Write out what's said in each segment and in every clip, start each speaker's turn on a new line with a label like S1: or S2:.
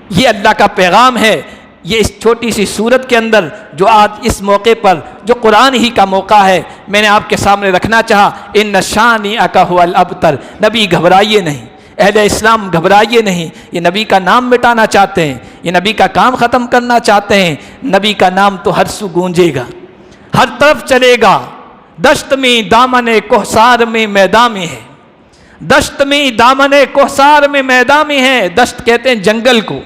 S1: یہ اللہ کا پیغام ہے۔ یہ اس چھوٹی سی صورت کے اندر جو آج اس موقع پر جو قرآن ہی کا موقع ہے میں نے آپ کے سامنے رکھنا چاہا۔ ان شانئک ھو الابتر، نبی گھبرائیے نہیں، اہل اسلام گھبرائیے نہیں۔ یہ نبی کا نام مٹانا چاہتے ہیں، یہ نبی کا کام ختم کرنا چاہتے ہیں۔ نبی کا نام تو ہر سو گونجے گا، ہر طرف چلے گا۔ دشت میں دامن کوثر میں میدان میں ہے، دشت میں دامن کوثر میں میدان میں ہے۔ دشت کہتے ہیں جنگل کو،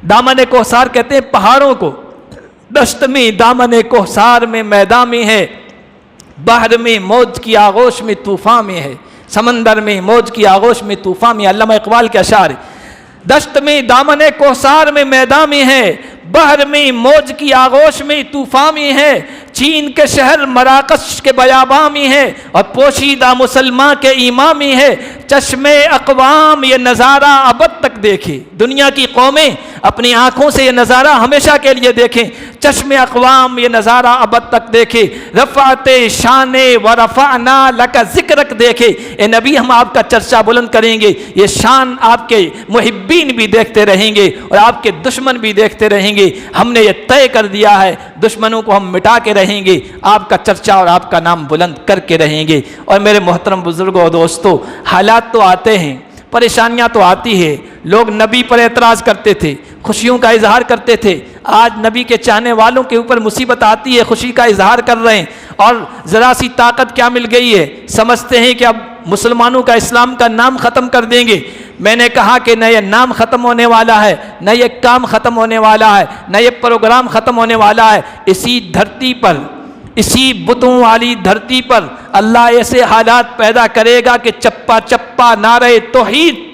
S1: دامن کوثر کہتے ہیں پہاڑوں کو۔ دشت میں دامن کوثر میں میدان میں ہے، بحر میں موج کی آغوش میں طوفان میں ہے، سمندر میں موج کی آغوش میں طوفان میں۔ علامہ اقبال کے اشعار، دشت میں دامن کوثر میں میدان میں ہے، بحر میں موج کی آغوش میں طوفان میں ہے، چین کے شہر مراکش کے بیاباں میں ہے، اور پوشیدہ مسلمان کے ایمان میں ہے۔ چشم اقوام یہ نظارہ ابد تک دیکھے، دنیا کی قومیں اپنی آنکھوں سے یہ نظارہ ہمیشہ کے لیے دیکھیں۔ چشم اقوام یہ نظارہ ابد تک دیکھے، رفعت شان و رفعنا لک ذکرک دیکھے۔ اے نبی ہم آپ کا چرچا بلند کریں گے، یہ شان آپ کے محبین بھی دیکھتے رہیں گے اور آپ کے دشمن بھی دیکھتے رہیں گے۔ ہم نے یہ طے کر دیا ہے، دشمنوں کو ہم مٹا کے رہیں گے، آپ کا چرچا اور آپ کا نام بلند کر کے رہیں گے۔ اور میرے محترم بزرگوں اور دوستوں، حالات تو آتے ہیں، پریشانیاں تو آتی ہے۔ لوگ نبی پر اعتراض کرتے تھے، خوشیوں کا اظہار کرتے تھے۔ آج نبی کے چاہنے والوں کے اوپر مصیبت آتی ہے، خوشی کا اظہار کر رہے ہیں، اور ذرا سی طاقت کیا مل گئی ہے، سمجھتے ہیں کہ اب مسلمانوں کا اسلام کا نام ختم کر دیں گے۔ میں نے کہا کہ نہ یہ نام ختم ہونے والا ہے، نہ یہ کام ختم ہونے والا ہے، نہ یہ پروگرام ختم ہونے والا ہے۔ اسی دھرتی پر، اسی بتوں والی دھرتی پر اللہ ایسے حالات پیدا کرے گا کہ چپا چپا نعرہ توحید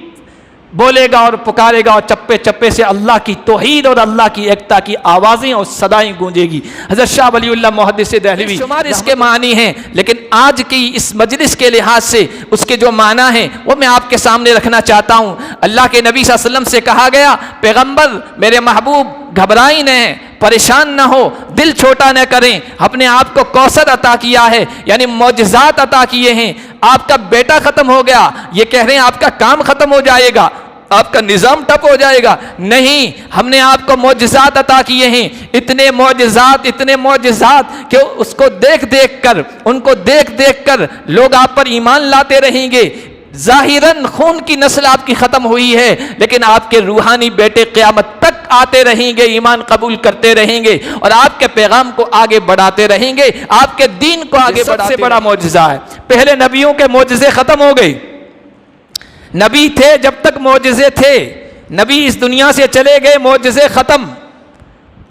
S1: بولے گا اور پکارے گا، اور چپے چپے سے اللہ کی توحید اور اللہ کی ایکتا کی آوازیں اور صدائیں گونجے گی۔ حضرت شاہ ولی اللہ محدث دہلوی شمار اس کے معنی ہیں، لیکن آج کی اس مجلس کے لحاظ سے اس کے جو معنی ہیں وہ میں آپ کے سامنے رکھنا چاہتا ہوں۔ اللہ کے نبی صلی اللہ علیہ وسلم سے کہا گیا، پیغمبر میرے محبوب گھبرائیں نہ، پریشان نہ ہو، دل چھوٹا نہ کریں، اپنے آپ کو کوثر عطا کیا ہے، یعنی معجزات عطا کیے ہیں۔ آپ کا بیٹا ختم ہو گیا، یہ کہہ رہے ہیں آپ کا کام ختم ہو جائے گا، آپ کا نظام ٹپ ہو جائے گا۔ نہیں، ہم نے آپ کو معجزات عطا کیے ہیں، اتنے معجزات کہ اس کو دیکھ دیکھ کر، ان کو دیکھ دیکھ کر لوگ آپ پر ایمان لاتے رہیں گے۔ ظاہراً خون کی نسل آپ کی ختم ہوئی ہے، لیکن آپ کے روحانی بیٹے قیامت تک آتے رہیں گے، ایمان قبول کرتے رہیں گے، اور آپ کے پیغام کو آگے بڑھاتے رہیں گے، آپ کے دین کو آگے بڑھاتے رہیں گے۔ سب سے بڑا معجزہ ہے، پہلے نبیوں کے معجزے ختم ہو گئے۔ نبی تھے جب تک معجزے تھے، نبی اس دنیا سے چلے گئے، معجزے ختم۔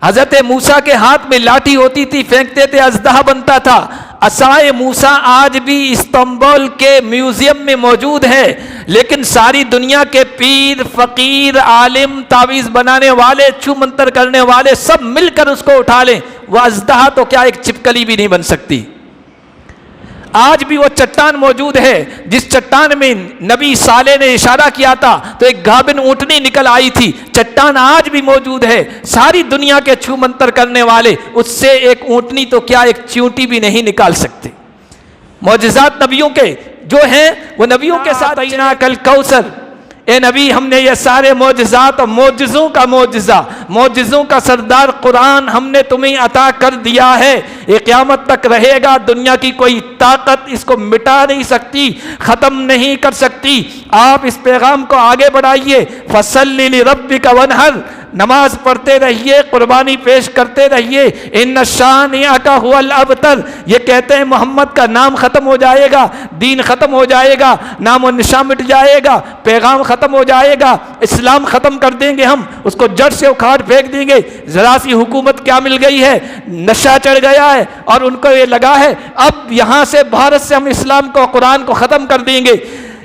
S1: حضرت موسیٰ کے ہاتھ میں لاٹھی ہوتی تھی، پھینکتے تھے، اژدہا بنتا تھا۔ عصائے موسیٰ آج بھی استنبول کے میوزیم میں موجود ہے، لیکن ساری دنیا کے پیر، فقیر، عالم، تعویذ بنانے والے، چھو منتر کرنے والے سب مل کر اس کو اٹھا لیں، وہ اژدہا تو کیا ایک چپکلی بھی نہیں بن سکتی۔ آج بھی وہ چٹان موجود ہے جس چٹان میں نبی صالح نے اشارہ کیا تھا تو ایک گابن اونٹنی نکل آئی تھی، چٹان آج بھی موجود ہے۔ ساری دنیا کے چھو منتر کرنے والے اس سے ایک اونٹنی تو کیا ایک چیونٹی بھی نہیں نکال سکتے۔ معجزات نبیوں کے جو ہیں وہ نبیوں کے ساتھ کل کوثر، اے نبی ہم نے یہ سارے معجزات اور معجزوں کا معجزہ، معجزوں کا سردار قرآن ہم نے تمہیں عطا کر دیا ہے، یہ قیامت تک رہے گا، دنیا کی کوئی طاقت اس کو مٹا نہیں سکتی، ختم نہیں کر سکتی۔ آپ اس پیغام کو آگے بڑھائیے، فَصَلِّ لِرَبِّكَ وَانْحَرْ، نماز پڑھتے رہیے، قربانی پیش کرتے رہیے۔ اِنَّ شَانِئَكَ هُوَ الْأَبْتَرُ، یہ کہتے ہیں محمد کا نام ختم ہو جائے گا، دین ختم ہو جائے گا، نام و نشان مٹ جائے گا، پیغام ختم ہو جائے گا، اسلام ختم کر دیں گے، ہم اس کو جڑ سے اکھاڑ پھینک دیں گے۔ ذرا سی حکومت کیا مل گئی ہے، نشہ چڑھ گیا ہے، اور ان کو یہ لگا ہے اب یہاں سے بھارت سے ہم اسلام کو، قرآن کو ختم کر دیں گے۔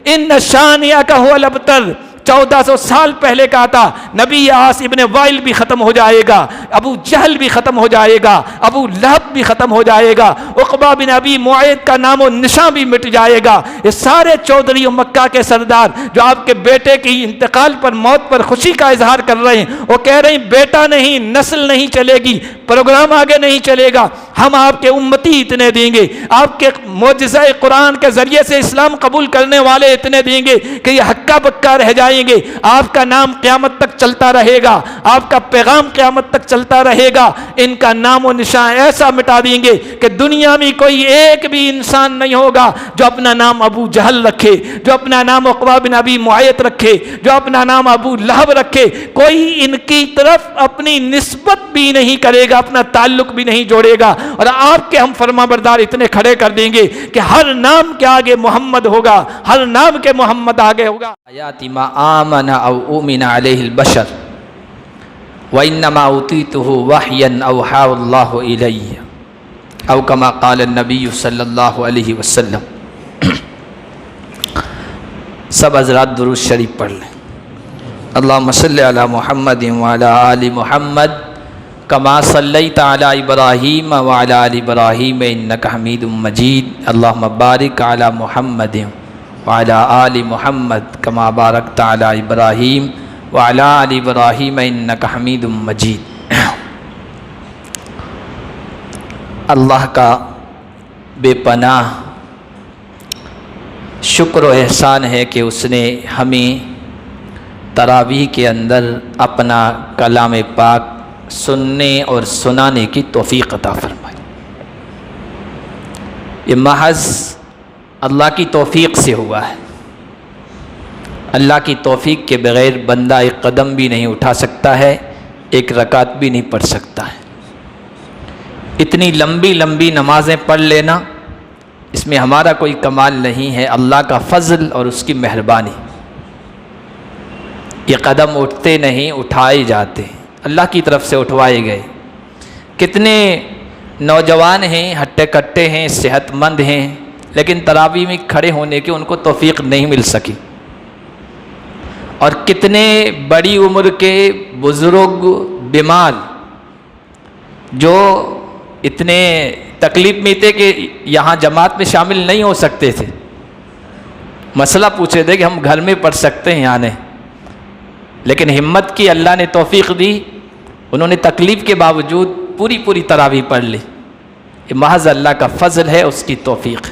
S1: اِنَّ شَانِئَكَ هُوَ الْأَبْتَرُ، 1400 سال پہلے کہا تھا، نبی عاص ابن وائل بھی ختم ہو جائے گا، ابو جہل بھی ختم ہو جائے گا، ابو لہب بھی ختم ہو جائے گا، عقبہ بن ابی معیط کا نام و نشان بھی مٹ جائے گا۔ یہ سارے چودھری مکہ کے سردار جو آپ کے بیٹے کی انتقال پر، موت پر خوشی کا اظہار کر رہے ہیں، وہ کہہ رہے ہیں بیٹا نہیں، نسل نہیں چلے گی، پروگرام آگے نہیں چلے گا۔ ہم آپ کے امتی اتنے دیں گے، آپ کے معجزہ قرآن کے ذریعے سے اسلام قبول کرنے والے اتنے دیں گے کہ یہ ہکا بکا رہ جائیں گے۔ آپ کا نام قیامت تک چلتا رہے گا، آپ کا پیغام قیامت تک چلتا رہے گا، ان کا نام و نشان ایسا مٹا دیں گے کہ دنیا میں کوئی ایک بھی انسان نہیں ہوگا جو اپنا نام ابو جہل رکھے، جو اپنا نام عقبہ بن ابی معیط رکھے، جو اپنا نام ابو لہب رکھے، کوئی ان کی طرف اپنی نسبت بھی نہیں کرے گا، اپنا تعلق بھی نہیں جوڑے گا، اور آپ کے ہم فرما بردار اتنے کھڑے کر دیں گے کہ ہر نام کے آگے محمد ہوگا، ہر نام کے محمد آگے ہوگا۔ آیات ما آمن او اومن علیہ البشر وانما اوتیتہ وحیا اوحی اللہ الی او کما قال النبی صلی اللہ علیہ وسلم۔ سب حضرات درود شریف پڑھ لیں۔ اللہم صلی علی محمد وعلی آل محمد کما صلیت علی ابراہیم وعلی آل ابراہیم انک حمید مجید۔ اللہم بارک علی محمد وعلی آل محمد کما بارکت علی ابراہیم وعلی آل ابراہیم انک حمید مجید۔ اللہ کا بے پناہ شکر و احسان ہے کہ اس نے ہمیں تراویح کے اندر اپنا کلام پاک سننے اور سنانے کی توفیق عطا فرمائی۔ یہ محض اللہ کی توفیق سے ہوا ہے۔ اللہ کی توفیق کے بغیر بندہ ایک قدم بھی نہیں اٹھا سکتا ہے، ایک رکعت بھی نہیں پڑھ سکتا ہے۔ اتنی لمبی لمبی نمازیں پڑھ لینا، اس میں ہمارا کوئی کمال نہیں ہے، اللہ کا فضل اور اس کی مہربانی۔ یہ قدم اٹھتے نہیں، اٹھائے جاتے، اللہ کی طرف سے اٹھوائے گئے۔ کتنے نوجوان ہیں، ہٹے کٹے ہیں، صحت مند ہیں، لیکن تراویح میں کھڑے ہونے کی ان کو توفیق نہیں مل سکی۔ اور کتنے بڑی عمر کے بزرگ بیمار جو اتنے تکلیف میں تھے کہ یہاں جماعت میں شامل نہیں ہو سکتے تھے، مسئلہ پوچھے تھے کہ ہم گھر میں پڑھ سکتے ہیں آنے، لیکن ہمت کی، اللہ نے توفیق دی، انہوں نے تکلیف کے باوجود پوری تراویح پڑھ لی۔ یہ محض اللہ کا فضل ہے، اس کی توفیق۔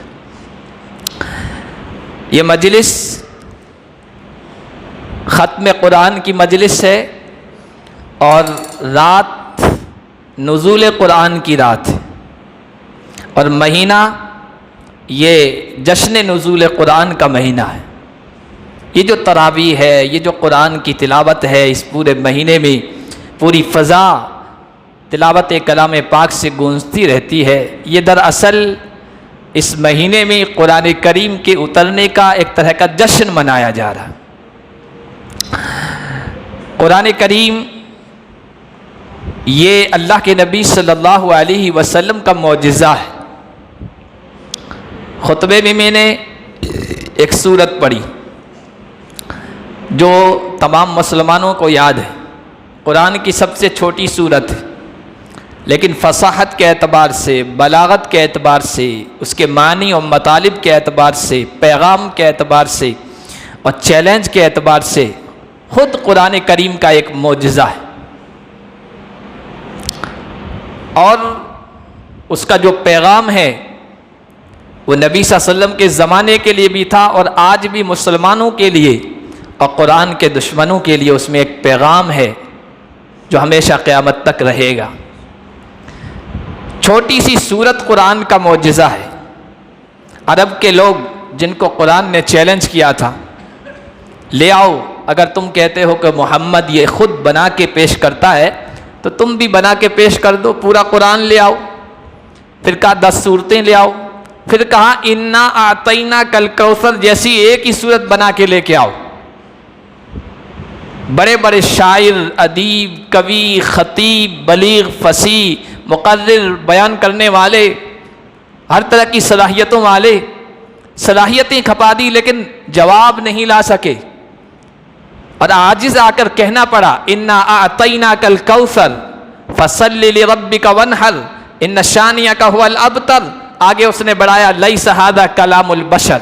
S1: یہ مجلس ختم قرآن کی مجلس ہے اور رات نزول قرآن کی رات ہے، اور مہینہ یہ جشن نزول قرآن کا مہینہ ہے۔ یہ جو تراویح ہے، یہ جو قرآن کی تلاوت ہے، اس پورے مہینے میں پوری فضا تلاوت کلام پاک سے گونجتی رہتی ہے۔ یہ دراصل اس مہینے میں قرآن کریم کے اترنے کا ایک طرح کا جشن منایا جا رہا ہے۔ قرآن کریم یہ اللہ کے نبی صلی اللہ علیہ وسلم کا معجزہ ہے۔ خطبے میں نے ایک سورت پڑھی جو تمام مسلمانوں کو یاد ہے، قرآن کی سب سے چھوٹی سورت ہے، لیکن فصاحت کے اعتبار سے، بلاغت کے اعتبار سے، اس کے معنی اور مطالب کے اعتبار سے، پیغام کے اعتبار سے اور چیلنج کے اعتبار سے خود قرآن کریم کا ایک معجزہ ہے۔ اور اس کا جو پیغام ہے وہ نبی صلی اللہ علیہ وسلم کے زمانے کے لیے بھی تھا اور آج بھی مسلمانوں کے لیے اور قرآن کے دشمنوں کے لیے اس میں ایک پیغام ہے جو ہمیشہ قیامت تک رہے گا۔ چھوٹی سی سورت قرآن کا معجزہ ہے۔ عرب کے لوگ جن کو قرآن نے چیلنج کیا تھا، لے آؤ، اگر تم کہتے ہو کہ محمد یہ خود بنا کے پیش کرتا ہے تو تم بھی بنا کے پیش کر دو، پورا قرآن لے آؤ۔ پھر کہا 10 صورتیں لے آؤ، پھر کہا انا اعطینا کل کوثر جیسی ایک ہی صورت بنا کے لے کے آؤ۔ بڑے بڑے شاعر، ادیب، کوی، خطیب، بلیغ، فصیح، مقرر، بیان کرنے والے، ہر طرح کی صلاحیتوں والے صلاحیتیں کھپا دی، لیکن جواب نہیں لا سکے، اور عاجز آ کر کہنا پڑا انا اعطیناک الکوثر فصل لربک وانحر ان شانئک هو الابتر۔ آگے اس نے بڑھایا لیس ھذا کلام البشر،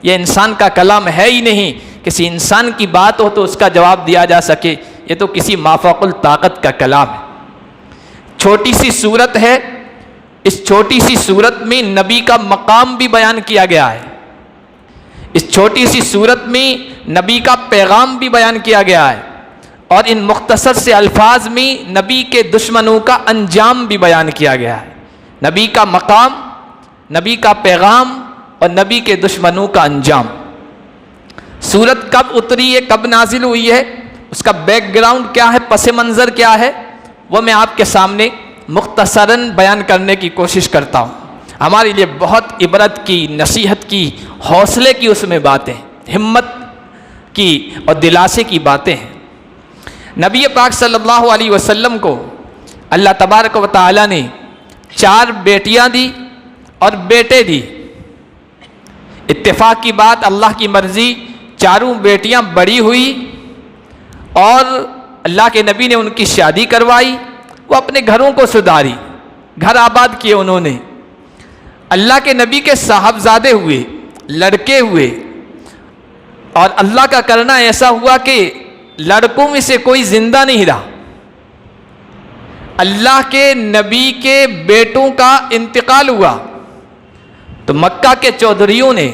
S1: یہ انسان کا کلام ہے ہی نہیں، کسی انسان کی بات ہو تو اس کا جواب دیا جا سکے، یہ تو کسی مافوق الطاقت کا کلام ہے۔ چھوٹی سی صورت ہے، اس چھوٹی سی صورت میں نبی کا مقام بھی بیان کیا گیا ہے، اس چھوٹی سی صورت میں نبی کا پیغام بھی بیان کیا گیا ہے، اور ان مختصر سے الفاظ میں نبی کے دشمنوں کا انجام بھی بیان کیا گیا ہے۔ نبی کا مقام، نبی کا پیغام اور نبی کے دشمنوں کا انجام۔ سورت کب اتری ہے، کب نازل ہوئی ہے، اس کا بیک گراؤنڈ کیا ہے، پس منظر کیا ہے، وہ میں آپ کے سامنے مختصراً بیان کرنے کی کوشش کرتا ہوں۔ ہمارے لیے بہت عبرت کی، نصیحت کی، حوصلے کی اس میں باتیں، ہمت کی اور دلاسے کی باتیں ہیں۔ نبی پاک صلی اللہ علیہ وسلم کو اللہ تبارک و تعالیٰ نے 4 بیٹیاں دی اور بیٹے دی۔ اتفاق کی بات، اللہ کی مرضی، چاروں بیٹیاں بڑی ہوئی اور اللہ کے نبی نے ان کی شادی کروائی، وہ اپنے گھروں کو سدھاری، گھر آباد کیے انہوں نے۔ اللہ کے نبی کے صاحبزادے ہوئے، لڑکے ہوئے، اور اللہ کا کرنا ایسا ہوا کہ لڑکوں میں سے کوئی زندہ نہیں رہا۔ اللہ کے نبی کے بیٹوں کا انتقال ہوا تو مکہ کے چودھریوں نے،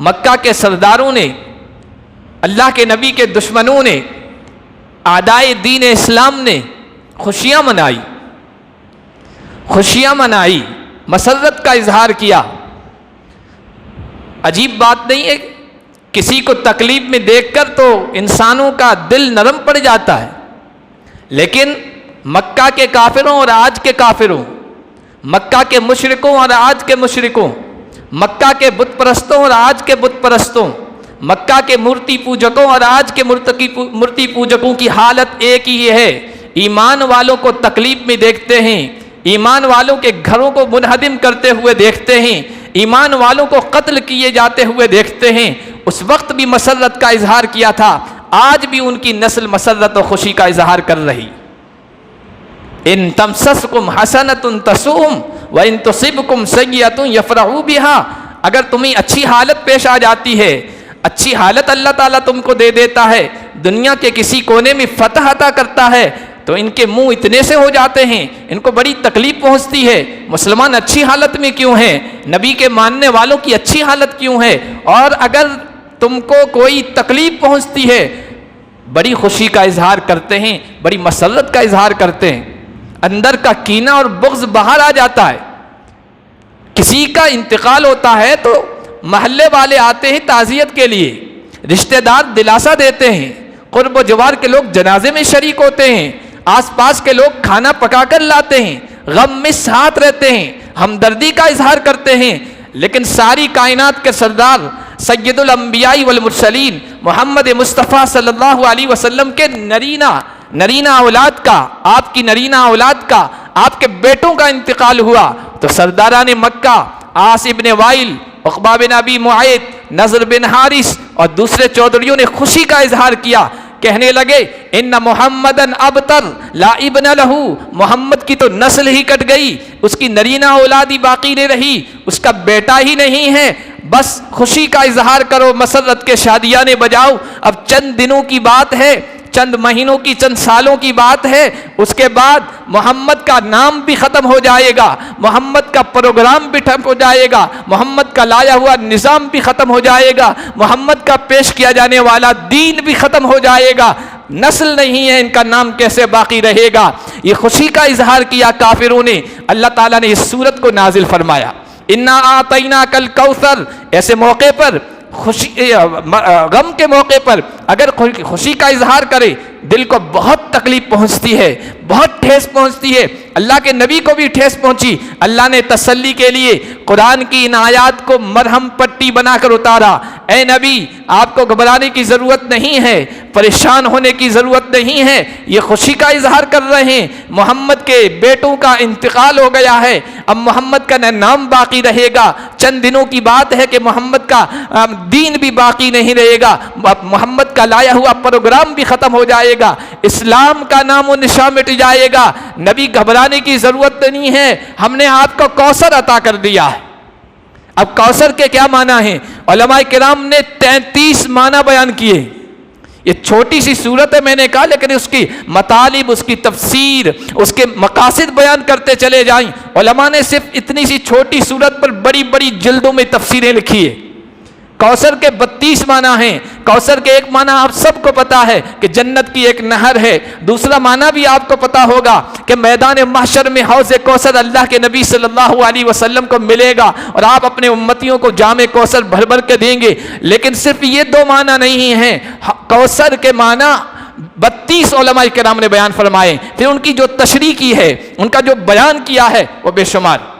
S1: مکہ کے سرداروں نے، اللہ کے نبی کے دشمنوں نے، اعدائے دین اسلام نے خوشیاں منائی، خوشیاں منائی، مسرت کا اظہار کیا۔ عجیب بات نہیں ہے، کسی کو تکلیف میں دیکھ کر تو انسانوں کا دل نرم پڑ جاتا ہے، لیکن مکہ کے کافروں اور آج کے کافروں، مکہ کے مشرکوں اور آج کے مشرکوں، مکہ کے بت پرستوں اور آج کے بت پرستوں، مکہ کے مورتی پوجکوں اور آج کے مورتی پوجکوں کی حالت ایک ہی ہے۔ ایمان والوں کو تکلیف میں دیکھتے ہیں، ایمان والوں کے گھروں کو منہدم کرتے ہوئے دیکھتے ہیں، ایمان والوں کو قتل کیے جاتے ہوئے دیکھتے ہیں۔ اس وقت بھی مسرت کا اظہار کیا تھا، آج بھی ان کی نسل مسرت و خوشی کا اظہار کر رہی۔ ان تمسسکم حسنۃ تسؤہم وان تصبکم سیئۃ یفرحوا بہا، اگر تمہیں اچھی حالت پیش آ جاتی ہے، اچھی حالت اللہ تعالیٰ تم کو دے دیتا ہے، دنیا کے کسی کونے میں فتح عطا کرتا ہے، تو ان کے منہ اتنے سے ہو جاتے ہیں، ان کو بڑی تکلیف پہنچتی ہے، مسلمان اچھی حالت میں کیوں ہیں، نبی کے ماننے والوں کی اچھی حالت کیوں ہے، اور اگر تم کو کوئی تکلیف پہنچتی ہے بڑی خوشی کا اظہار کرتے ہیں، بڑی مسرت کا اظہار کرتے ہیں، اندر کا کینہ اور بغض باہر آ جاتا ہے۔ کسی کا انتقال ہوتا ہے تو محلے والے آتے ہیں تعزیت کے لیے، رشتہ دار دلاسا دیتے ہیں، قرب و جوار کے لوگ جنازے میں شریک ہوتے ہیں، آس پاس کے لوگ کھانا پکا کر لاتے ہیں، غم میں ساتھ رہتے ہیں، ہمدردی کا اظہار کرتے ہیں، لیکن ساری کائنات کے سردار سید الانبیاء والمرسلین محمد مصطفیٰ صلی اللہ علیہ وسلم کے نرینہ اولاد کا، آپ کی نرینہ اولاد کا، آپ کے بیٹوں کا انتقال ہوا تو سرداران مکہ عاص بن وائل، عقبہ بن ابی معیط، نضر بن حارث اور دوسرے چودھریوں نے خوشی کا اظہار کیا، کہنے لگے ان محمدن ابتر لا ابن لہو، محمد کی تو نسل ہی کٹ گئی، اس کی نرینہ اولاد ہی باقی نہیں رہی، اس کا بیٹا ہی نہیں ہے، بس خوشی کا اظہار کرو، مسرت کے شادیانے بجاؤ، اب چند دنوں کی بات ہے، چند مہینوں کی، چند سالوں کی بات ہے، اس کے بعد محمد کا نام بھی ختم ہو جائے گا، محمد کا پروگرام بھی ختم ہو جائے گا، محمد کا لایا ہوا نظام بھی ختم ہو جائے گا، محمد کا پیش کیا جانے والا دین بھی ختم ہو جائے گا، نسل نہیں ہے، ان کا نام کیسے باقی رہے گا؟ یہ خوشی کا اظہار کیا کافروں نے۔ اللہ تعالیٰ نے اس سورت کو نازل فرمایا، انا اعطیناک الکوثر، ایسے موقع پر خوشی، غم کے موقع پر اگر خوشی کا اظہار کرے دل کو بہت تکلیف پہنچتی ہے، بہت ٹھیس پہنچتی ہے، اللہ کے نبی کو بھی ٹھیس پہنچی۔ اللہ نے تسلی کے لیے قرآن کی ان آیات کو مرہم پٹی بنا کر اتارا، اے نبی آپ کو گھبرانے کی ضرورت نہیں ہے، پریشان ہونے کی ضرورت نہیں ہے، یہ خوشی کا اظہار کر رہے ہیں، محمد کے بیٹوں کا انتقال ہو گیا ہے، اب محمد کا نام باقی رہے گا، چند دنوں کی بات ہے کہ محمد کا دین بھی باقی نہیں رہے گا، محمد کا لایا ہوا پروگرام بھی ختم ہو جائے گا، اسلام کا نام و نشان مٹ جائے گا، نبی گھبرانے کی ضرورت نہیں ہے، ہم نے آپ کو کوثر عطا کر دیا ہے۔ اب کوثر کے کیا معنی ہیں؟ علماء کرام نے 33 معنی بیان کیے، یہ چھوٹی سی صورت ہے میں نے کہا، لیکن اس کی مطالب، اس کی تفسیر، اس کے مقاصد بیان کرتے چلے جائیں۔ علماء نے صرف اتنی سی چھوٹی صورت پر بڑی بڑی جلدوں میں تفسیریں لکھی ہے۔ کوثر کے 32 معنی ہیں۔ کوثر کے ایک معنی آپ سب کو پتا ہے کہ جنت کی ایک نہر ہے، دوسرا معنی بھی آپ کو پتا ہوگا کہ میدان محشر میں حوض کوثر اللہ کے نبی صلی اللہ علیہ وسلم کو ملے گا اور آپ اپنے امتیوں کو جام کوثر بھر بھر کے دیں گے۔ لیکن صرف یہ دو معنی نہیں ہیں، کوثر کے معنی 32 علماء کرام نے بیان فرمائے، پھر ان کی جو تشریح کی ہے، ان کا جو بیان کیا ہے وہ بے شمار۔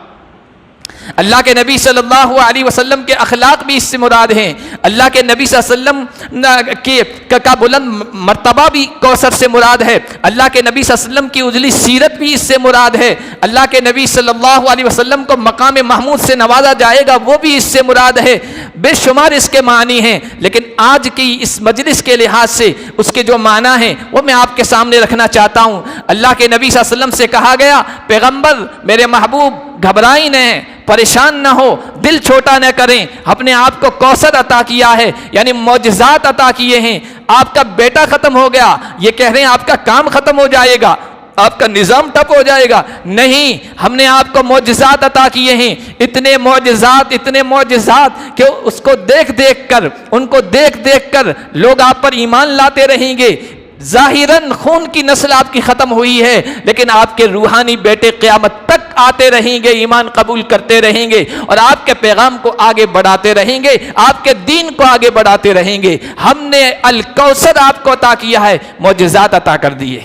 S1: اللہ کے نبی صلی اللہ علیہ وسلم کے اخلاق بھی اس سے مراد ہیں، اللہ کے نبی صلی اللہ علیہ وسلم کا بلند مرتبہ بھی کوثر سے مراد ہے، اللہ کے نبی صلی اللہ علیہ وسلم کی اجلی سیرت بھی اس سے مراد ہے، اللہ کے نبی صلی اللہ علیہ وسلم کو مقام محمود سے نوازا جائے گا وہ بھی اس سے مراد ہے۔ بے شمار اس کے معنی ہیں، لیکن آج کی اس مجلس کے لحاظ سے اس کے جو معنی ہیں وہ میں آپ کے سامنے رکھنا چاہتا ہوں۔ اللہ کے نبی صلی اللہ علیہ وسلم سے کہا گیا، پیغمبر میرے محبوب گھبرائیں نہ، پریشان نہ ہو، دل چھوٹا نہ کریں، اپنے آپ کو کوثر عطا کیا ہے، یعنی معجزات عطا کیے ہیں۔ آپ کا بیٹا ختم ہو گیا، یہ کہہ رہے ہیں آپ کا کام ختم ہو جائے گا، آپ کا نظام ٹپ ہو جائے گا، نہیں، ہم نے آپ کو معجزات عطا کیے ہیں، اتنے معجزات کہ اس کو دیکھ دیکھ کر، ان کو دیکھ دیکھ کر لوگ آپ پر ایمان لاتے رہیں گے۔ ظاہراً خون کی نسل آپ کی ختم ہوئی ہے، لیکن آپ کے روحانی بیٹے قیامت تک آتے رہیں گے، ایمان قبول کرتے رہیں گے اور آپ کے پیغام کو آگے بڑھاتے رہیں گے، آپ کے دین کو آگے بڑھاتے رہیں گے۔ ہم نے الکوثر آپ کو عطا کیا ہے، معجزات عطا کر دیے۔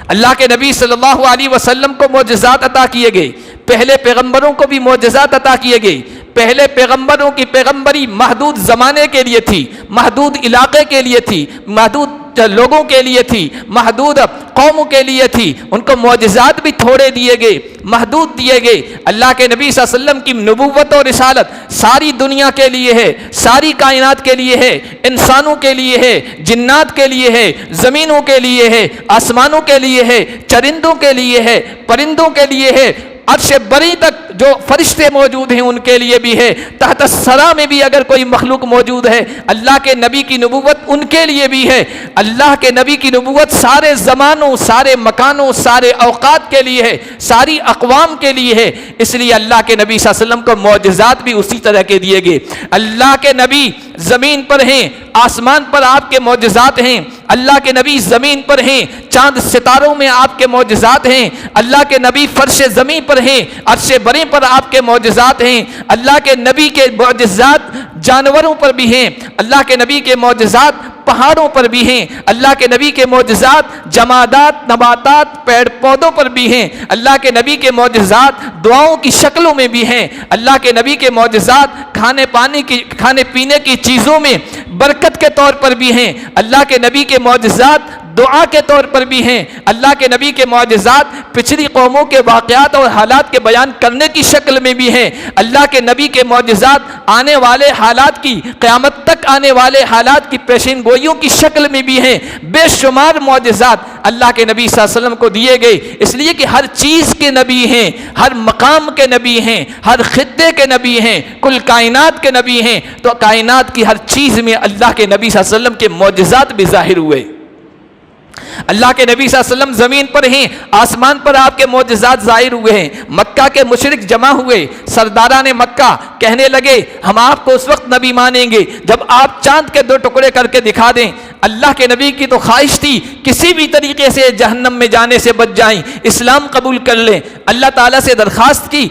S1: اللہ کے نبی صلی اللہ علیہ وسلم کو معجزات عطا کیے گئے، پہلے پیغمبروں کو بھی معجزات عطا کیے گئے۔ پہلے پیغمبروں کی پیغمبری محدود زمانے کے لیے تھی، محدود علاقے کے لیے تھی، محدود لوگوں کے لیے تھی، محدود قوموں کے لیے تھی، ان کو معجزات بھی تھوڑے دیے گئے، محدود دیے گئے۔ اللہ کے نبی صلی اللہ علیہ وسلم کی نبوت اور رسالت ساری دنیا کے لیے ہے، ساری کائنات کے لیے ہے، انسانوں کے لیے ہے، جنات کے لیے ہے، زمینوں کے لیے ہے، آسمانوں کے لیے ہے، چرندوں کے لیے ہے، پرندوں کے لیے ہے، عرش بری تک جو فرشتے موجود ہیں ان کے لیے بھی ہے، تحت الثری میں بھی اگر کوئی مخلوق موجود ہے اللہ کے نبی کی نبوت ان کے لیے بھی ہے۔ اللہ کے نبی کی نبوت سارے زمانوں، سارے مکانوں، سارے اوقات کے لیے ہے، ساری اقوام کے لیے ہے، اس لیے اللہ کے نبی صلی اللہ علیہ وسلم کو معجزات بھی اسی طرح کے دیے گئے۔ اللہ کے نبی زمین پر ہیں، آسمان پر آپ کے معجزات ہیں، اللہ کے نبی زمین پر ہیں، چاند ستاروں میں آپ کے معجزات ہیں، اللہ کے نبی فرش زمین پر ہیں، عرش بری پر آپ کے معجزات ہیں، اللہ کے نبی کے معجزات جانوروں پر بھی ہیں، اللہ کے نبی کے معجزات پہاڑوں پر بھی ہیں، اللہ کے نبی کے معجزات جمادات، نباتات، پیڑ پودوں پر بھی ہیں، اللہ کے نبی کے معجزات دعاؤں کی شکلوں میں بھی ہیں، اللہ کے نبی کے معجزات کھانے پینے کی چیزوں میں برکت کے طور پر بھی ہیں، اللہ کے نبی کے معجزات دعا کے طور پر بھی ہیں، اللہ کے نبی کے معجزات پچھلی قوموں کے واقعات اور حالات کے بیان کرنے کی شکل میں بھی ہیں، اللہ کے نبی کے معجزات آنے والے حالات کی، قیامت تک آنے والے حالات کی پیشین گوئیوں کی شکل میں بھی ہیں۔ بے شمار معجزات اللہ کے نبی صلی اللہ علیہ وسلم کو دیے گئے، اس لیے کہ ہر چیز کے نبی ہیں، ہر مقام کے نبی ہیں، ہر خطے کے نبی ہیں، کل کائنات کے نبی ہیں، تو کائنات کی ہر چیز میں اللہ کے نبی صلی اللہ علیہ وسلم کے معجزات بھی ظاہر ہوئے۔ اللہ کے نبی صلی اللہ علیہ وسلم زمین پر ہیں، آسمان پر آپ کے معجزات ظاہر ہوئے ہیں۔ مکہ کے مشرک جمع ہوئے، سرداران مکہ کہنے لگے ہم آپ کو اس وقت نبی مانیں گے جب آپ چاند کے 2 ٹکڑے کر کے دکھا دیں۔ اللہ کے نبی کی تو خواہش تھی کسی بھی طریقے سے جہنم میں جانے سے بچ جائیں، اسلام قبول کر لیں۔ اللہ تعالیٰ سے درخواست کی،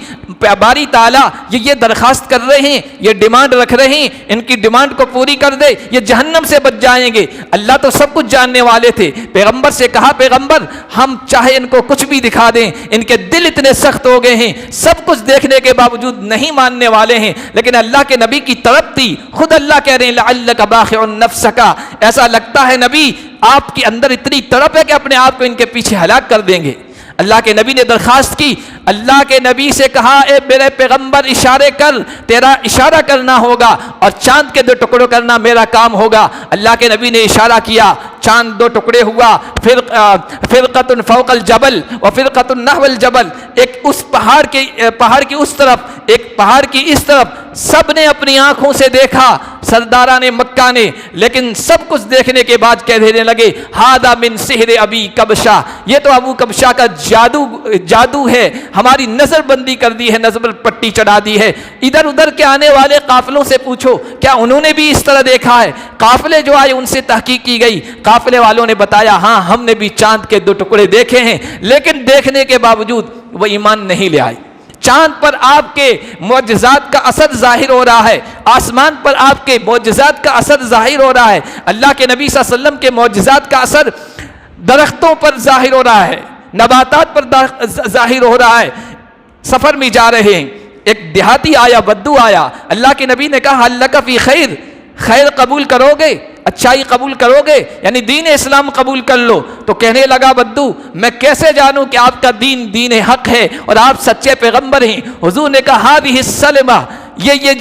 S1: باری تعالیٰ یہ درخواست کر رہے ہیں، یہ ڈیمانڈ رکھ رہے ہیں، ان کی ڈیمانڈ کو پوری کر دے، یہ جہنم سے بچ جائیں گے۔ اللہ تو سب کچھ جاننے والے تھے، پیغمبر سے کہا پیغمبر ہم چاہے ان کو کچھ بھی دکھا دیں، ان کے دل اتنے سخت ہو گئے ہیں، سب کچھ دیکھنے کے باوجود نہیں ماننے والے ہیں۔ لیکن اللہ کے نبی کی طرف تھی، خود اللہ کہہ رہے ہیں لعلک باخع نفسک، ایسا لگتا ہے نبی آپ کے اندر اتنی طرف ہے کہ اپنے آپ کو ان کے پیچھے ہلاک کر دیں گے۔ اللہ کے نبی نے درخواست کی، اللہ کے نبی سے کہا اے میرے پیغمبر اشارے کر، تیرا اشارہ کرنا ہوگا اور چاند کے 2 ٹکڑے کرنا میرا کام ہوگا۔ اللہ کے نبی نے اشارہ کیا، چاند 2 ٹکڑے ہوا، فرقۃ فوق الجبل وفرقۃ نحو الجبل، ایک اس پہاڑ کی اس طرف، ایک پہاڑ کی اس طرف سب نے اپنی آنکھوں سے دیکھا، سرداران مکہ نے، لیکن سب کچھ دیکھنے کے بعد کہنے لگے ہذا من سحر ابی کبشہ، یہ تو ابو کبشہ کا جادو ہے، ہماری نظر بندی کر دی ہے، نظر پٹی چڑھا دی ہے۔ ادھر ادھر کے آنے والے قافلوں سے پوچھو کیا انہوں نے بھی اس طرح دیکھا ہے؟ قافلے جو آئے ان سے تحقیق کی گئی، قافلے والوں نے بتایا ہاں ہم نے بھی چاند کے 2 ٹکڑے دیکھے ہیں، لیکن دیکھنے کے باوجود وہ ایمان نہیں لے آئے۔ چاند پر آپ کے معجزات کا اثر ظاہر ہو رہا ہے، آسمان پر آپ کے معجزات کا اثر ظاہر ہو رہا ہے، اللہ کے نبی صلی اللہ علیہ وسلم کے معجزات کا اثر درختوں پر ظاہر ہو رہا ہے، نباتات پر ظاہر ہو رہا ہے۔ سفر میں جا رہے ہیں، ایک دیہاتی آیا، بدو آیا، اللہ کے نبی نے کہا ہل لک فی خیر، خیر قبول کرو گے، اچھائی قبول کرو گے، یعنی دین اسلام قبول کر لو۔ تو کہنے لگا بدو میں کیسے جانوں کہ آپ کا دین حق ہے اور آپ سچے پیغمبر ہیں؟ حضور نے کہا ہذہ السلمہ، یہ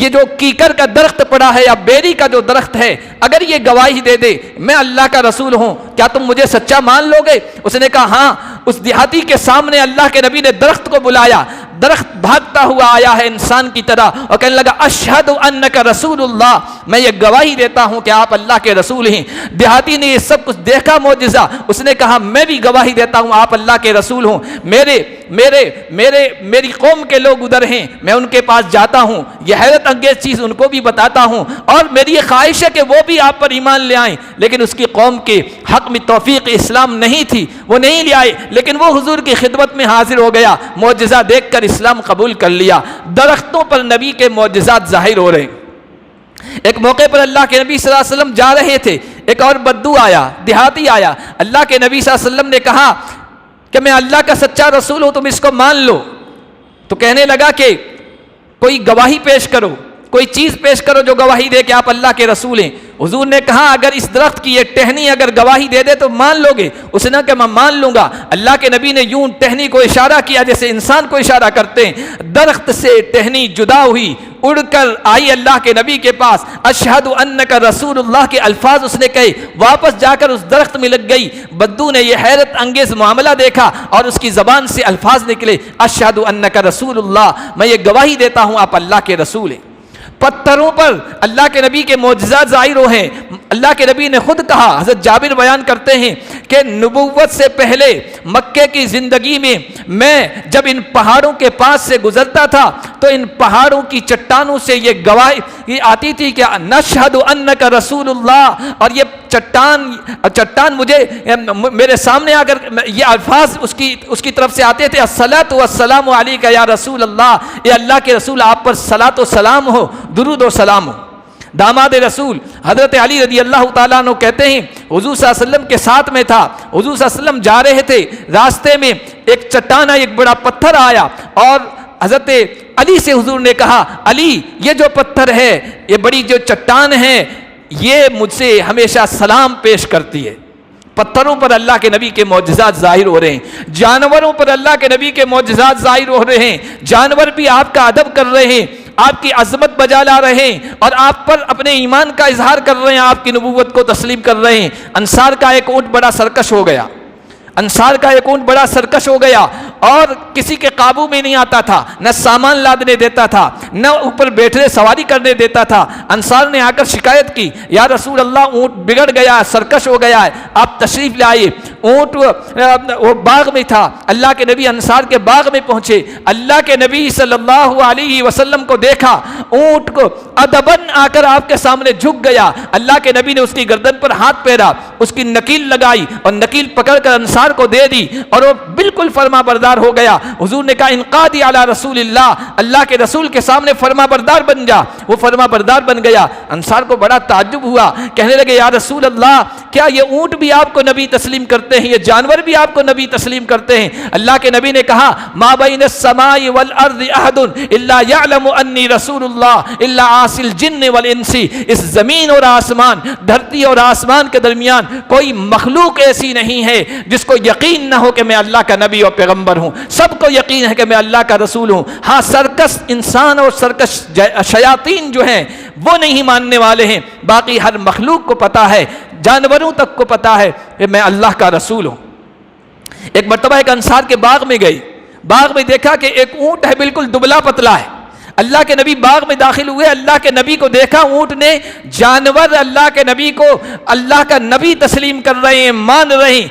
S1: جو کیکر کا درخت پڑا ہے یا بیری کا جو درخت ہے، اگر یہ گواہی دے دے میں اللہ کا رسول ہوں، کیا تم مجھے سچا مان لو گے؟ اس نے کہا ہاں۔ اس دیہاتی کے سامنے اللہ کے نبی نے درخت کو بلایا، درخت بھاگتا ہوا آیا ہے انسان کی طرح اور کہنے لگا اشہد انک رسول اللہ، میں یہ گواہی دیتا ہوں کہ آپ اللہ کے رسول ہیں۔ دیہاتی نے یہ سب کچھ دیکھا معجزہ، اس نے کہا میں بھی گواہی دیتا ہوں آپ اللہ کے رسول ہوں، میری قوم کے لوگ ادھر ہیں، میں ان کے پاس جاتا ہوں، یہ حیرت انگیز چیز ان کو بھی بتاتا ہوں، اور میری یہ خواہش ہے کہ وہ بھی آپ پر ایمان لے آئیں، لیکن اس کی قوم کے حق میں توفیق اسلام نہیں تھی، وہ نہیں لے آئے، لیکن وہ حضور کی خدمت میں حاضر ہو گیا، معجزہ دیکھ کر اسلام قبول کر لیا۔ درختوں پر نبی کے معجزات ظاہر ہو رہے ہیں۔ ایک موقع پر اللہ کے نبی صلی اللہ علیہ وسلم جا رہے تھے، ایک اور بدو آیا، دیہاتی آیا، اللہ کے نبی صلی اللہ علیہ وسلم نے کہا کہ میں اللہ کا سچا رسول ہوں، تم اس کو مان لو۔ تو کہنے لگا کہ کوئی گواہی پیش کرو، کوئی چیز پیش کرو جو گواہی دے کہ آپ اللہ کے رسول ہیں۔ حضور نے کہا اگر اس درخت کی یہ ٹہنی اگر گواہی دے دے تو مان لو گے؟ اس نے کہا کہ میں مان لوں گا۔ اللہ کے نبی نے یوں ٹہنی کو اشارہ کیا جیسے انسان کو اشارہ کرتے ہیں، درخت سے ٹہنی جدا ہوئی، اڑ کر آئی اللہ کے نبی کے پاس، اشہد انک رسول اللہ کے الفاظ اس نے کہے، واپس جا کر اس درخت میں لگ گئی۔ بدو نے یہ حیرت انگیز معاملہ دیکھا اور اس کی زبان سے الفاظ نکلے، اشہد انک رسول اللہ، میں یہ گواہی دیتا ہوں آپ اللہ کے رسول ہیں۔ پتھروں پر اللہ کے نبی کے معجزات ظاہر ہوئے ہیں۔ اللہ کے نبی نے خود کہا، حضرت جابر بیان کرتے ہیں کہ نبوت سے پہلے مکے کی زندگی میں جب ان پہاڑوں کے پاس سے گزرتا تھا تو ان پہاڑوں کی چٹانوں سے یہ گواہی آتی تھی کہ نشہد انک رسول اللہ، اور یہ چٹان مجھے میرے سامنے آ کر یہ الفاظ اس کی طرف سے آتے تھے، الصلاۃ والسلام علیک یا رسول اللہ، اے اللہ کے رسول آپ پر صلاۃ و سلام ہو، درود و سلام ہو۔ داماد رسول حضرت علی رضی اللہ تعالیٰ عنہ کہتے ہیں حضور صلی اللہ علیہ وسلم کے ساتھ میں تھا، حضور صلی اللہ علیہ وسلم جا رہے تھے، راستے میں ایک چٹان آئی، ایک بڑا پتھر آیا، اور حضرت علی سے حضور نے کہا علی یہ جو پتھر ہے، یہ بڑی جو چٹان ہے، یہ مجھ سے ہمیشہ سلام پیش کرتی ہے۔ پتھروں پر اللہ کے نبی کے معجزات ظاہر ہو رہے ہیں، جانوروں پر اللہ کے نبی کے معجزات ظاہر ہو رہے ہیں، جانور بھی آپ کا ادب کر رہے ہیں، آپ کی عظمت بجا لا رہے ہیں اور آپ پر اپنے ایمان کا اظہار کر رہے ہیں، آپ کی نبوت کو تسلیم کر رہے ہیں۔ انصار کا ایک اونٹ بڑا سرکش ہو گیا، انصار کا ایک اونٹ بڑا سرکش ہو گیا اور کسی کے قابو میں نہیں آتا تھا، نہ سامان لادنے دیتا تھا، نہ اوپر بیٹھنے سواری کرنے دیتا تھا۔ انصار نے آ کر شکایت کی، یا رسول اللہ اونٹ بگڑ گیا ہے، سرکش ہو گیا ہے، آپ تشریف لائیے۔ اونٹ وہ باغ میں تھا، اللہ کے نبی انصار کے باغ میں پہنچے، اللہ کے نبی صلی اللہ علیہ وسلم کو دیکھا، اونٹ کو ادبن آ کر آپ کے سامنے جھک گیا، اللہ کے نبی نے اس کی گردن پر ہاتھ پھیرا، اس کی نکیل لگائی اور نکیل پکڑ کر انصار کو دے دی اور وہ بالکل فرما بردار ہو گیا۔ حضور نے کہا انقادی علی رسول اللہ، اللہ کے رسول کے سامنے فرما بردار بن جا، وہ فرما بردار بن گیا۔ انصار کو بڑا تعجب ہوا، کہنے لگے یا رسول اللہ کیا یہ اونٹ بھی آپ کو نبی تسلیم کرتے ہیں، یہ جانور بھی آپ کو نبی تسلیم کرتے ہیں؟ اللہ کے نبی نے کہا ما بین السماء والارض احد الا يعلم انی رسول اللہ الا عاصی الجن والانس، اس زمین اور آسمان، دھرتی اور آسمان کے درمیان کوئی مخلوق ایسی نہیں ہے جس کو یقین نہ ہو کہ میں اللہ کا نبی اور پیغمبر ہوں، سب کو یقین ہے کہ میں اللہ کا رسول ہوں۔ ہاں سرکش انسان اور سرکش شیاطین جو ہیں وہ نہیں ماننے والے ہیں، باقی ہر مخلوق کو پتا ہے، جانوروں تک کو پتا ہے کہ میں اللہ کا رسول ہوں۔ ایک مرتبہ ایک انصار کے باغ میں گئی، باغ میں دیکھا کہ ایک اونٹ ہے بالکل دبلا پتلا ہے، اللہ کے نبی باغ میں داخل ہوئے, اللہ کے نبی کو دیکھا, اونٹ نے, جانور اللہ کے نبی کو اللہ کا نبی تسلیم کر رہے ہیں, مان رہے ہیں,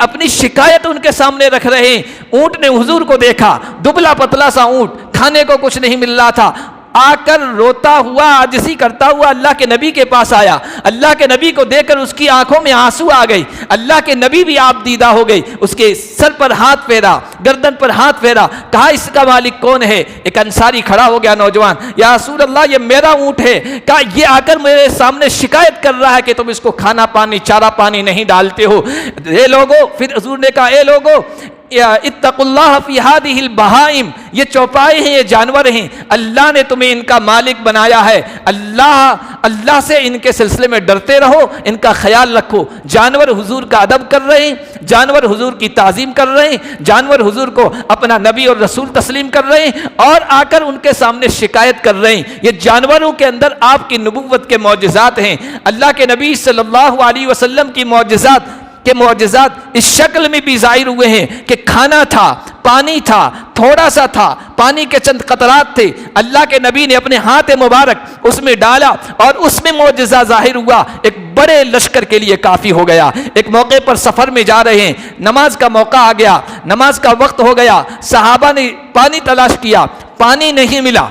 S1: اپنی شکایت ان کے سامنے رکھ رہے ہیں. اونٹ نے حضور کو دیکھا, دبلا پتلا سا اونٹ, کھانے کو کچھ نہیں مل رہا تھا, آ کر روتا ہوا, عاجزی کرتا ہوا اللہ کے نبی کے پاس آیا. اللہ کے نبی کو دیکھ کر اس کی آنکھوں میں آنسو آ گئی. اللہ کے نبی بھی آپ دیدہ ہو گئی, اس کے سر پر ہاتھ پھیرا, گردن پر ہاتھ پھیرا, کہا اس کا مالک کون ہے؟ ایک انصاری کھڑا ہو گیا, نوجوان, یا رسول اللہ یہ میرا اونٹ ہے. کہا یہ آ کر میرے سامنے شکایت کر رہا ہے کہ تم اس کو کھانا پانی, چارہ پانی نہیں ڈالتے ہو. اے لوگو, پھر حضور نے کہا اے لوگو اتقوا اللہ فی ہذہ البہائم, یہ چوپائے ہیں, یہ جانور ہیں, اللہ نے تمہیں ان کا مالک بنایا ہے. اللہ سے ان کے سلسلے میں ڈرتے رہو, ان کا خیال رکھو. جانور حضور کا ادب کر رہے ہیں, جانور حضور کی تعظیم کر رہے ہیں, جانور حضور کو اپنا نبی اور رسول تسلیم کر رہے ہیں, اور آ کر ان کے سامنے شکایت کر رہے ہیں. یہ جانوروں کے اندر آپ کی نبوت کے معجزات ہیں. اللہ کے نبی صلی اللہ علیہ وسلم کی معجزات اس شکل میں بھی ظاہر ہوئے ہیں کہ کھانا تھا, پانی تھا, تھوڑا سا تھا, پانی کے چند قطرات تھے, اللہ کے نبی نے اپنے ہاتھ مبارک اس میں ڈالا اور اس میں معجزہ ظاہر ہوا, ایک بڑے لشکر کے لیے کافی ہو گیا. ایک موقع پر سفر میں جا رہے ہیں, نماز کا موقع آ گیا, نماز کا وقت ہو گیا, صحابہ نے پانی تلاش کیا, پانی نہیں ملا.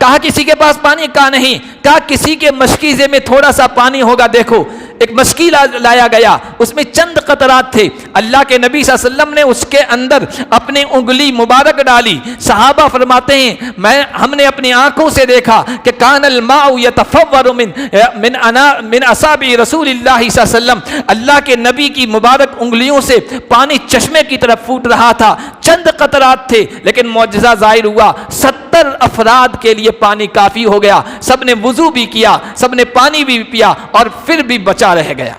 S1: کہا کسی کے پاس پانی؟ کہا نہیں. کہا کسی کے مشکیزے میں تھوڑا سا پانی ہوگا, دیکھو. ایک مشکی لایا گیا, اس میں چند قطرات تھے. اللہ کے نبی صلی اللہ علیہ وسلم نے اس کے اندر اپنی انگلی مبارک ڈالی. صحابہ فرماتے ہیں ہم نے اپنی آنکھوں سے دیکھا کہ کان الماء یتفور من اصابع رسول اللہ صلی اللہ علیہ وسلم, اللہ کے نبی کی مبارک انگلیوں سے پانی چشمے کی طرف پھوٹ رہا تھا. چند قطرات تھے لیکن معجزہ ظاہر ہوا. 70 افراد کے لیے پانی کافی ہو گیا. سب نے وضو بھی کیا, سب نے پانی بھی پیا, اور پھر بھی بچا رہ گیا.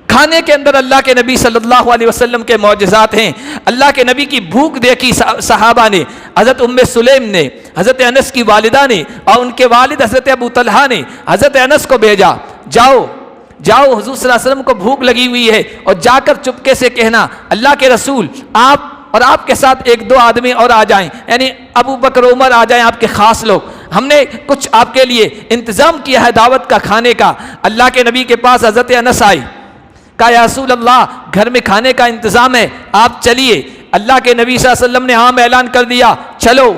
S1: کھانے کے اندر اللہ کے نبی صلی اللہ علیہ وسلم کے معجزات ہیں. اللہ کے نبی کی بھوک دیکھی صحابہ نے, حضرت ام سلیم نے, حضرت انس کی والدہ نے, اور ان کے والد حضرت ابو طلحہ نے حضرت انس کو بھیجا, جاؤ حضور صلی اللہ علیہ وسلم کو بھوک لگی ہوئی ہے, اور جا کر چپکے سے کہنا اللہ کے رسول آپ اور آپ کے ساتھ 1-2 آدمی اور آ جائیں, یعنی ابو بکر عمر آ جائیں, آپ کے خاص لوگ, ہم نے کچھ آپ کے لیے انتظام کیا ہے دعوت کا, کھانے کا. اللہ کے نبی کے پاس حضرت انس آئی, کہا یا رسول اللہ گھر میں کھانے کا انتظام ہے, آپ چلیے. اللہ کے نبی صلی اللہ علیہ وسلم نے عام اعلان کر دیا, چلو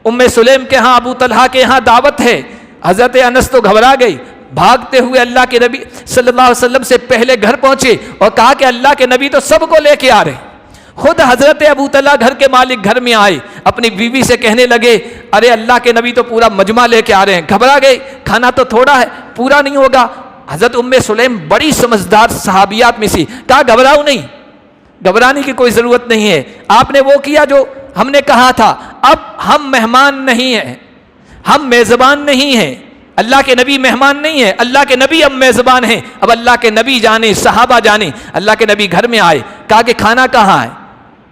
S1: ام سلیم کے ہاں, ابو طلحہ کے ہاں دعوت ہے. حضرت انس تو گھبرا گئی, بھاگتے ہوئے اللہ کے نبی صلی اللہ علیہ وسلم سے پہلے گھر پہنچے اور کہا کہ اللہ کے نبی تو سب کو لے کے آ رہے. خود حضرت ابو طلحہ گھر کے مالک گھر میں آئے, اپنی بیوی سے کہنے لگے ارے اللہ کے نبی تو پورا مجمع لے کے آ رہے ہیں. گھبرا گئے, کھانا تو تھوڑا ہے, پورا نہیں ہوگا. حضرت ام سلیم بڑی سمجھدار صحابیات میں سی, کہا گھبراؤ نہیں, گھبرانے کی کوئی ضرورت نہیں ہے. آپ نے وہ کیا جو ہم نے کہا تھا. اب ہم مہمان نہیں ہیں, ہم میزبان نہیں ہیں. اللہ کے نبی مہمان نہیں ہے, اللہ کے نبی اب میزبان ہیں. اب اللہ کے نبی جانے, صحابہ جانے. اللہ کے نبی گھر میں آئے, کہا کہ کھانا کہاں ہے,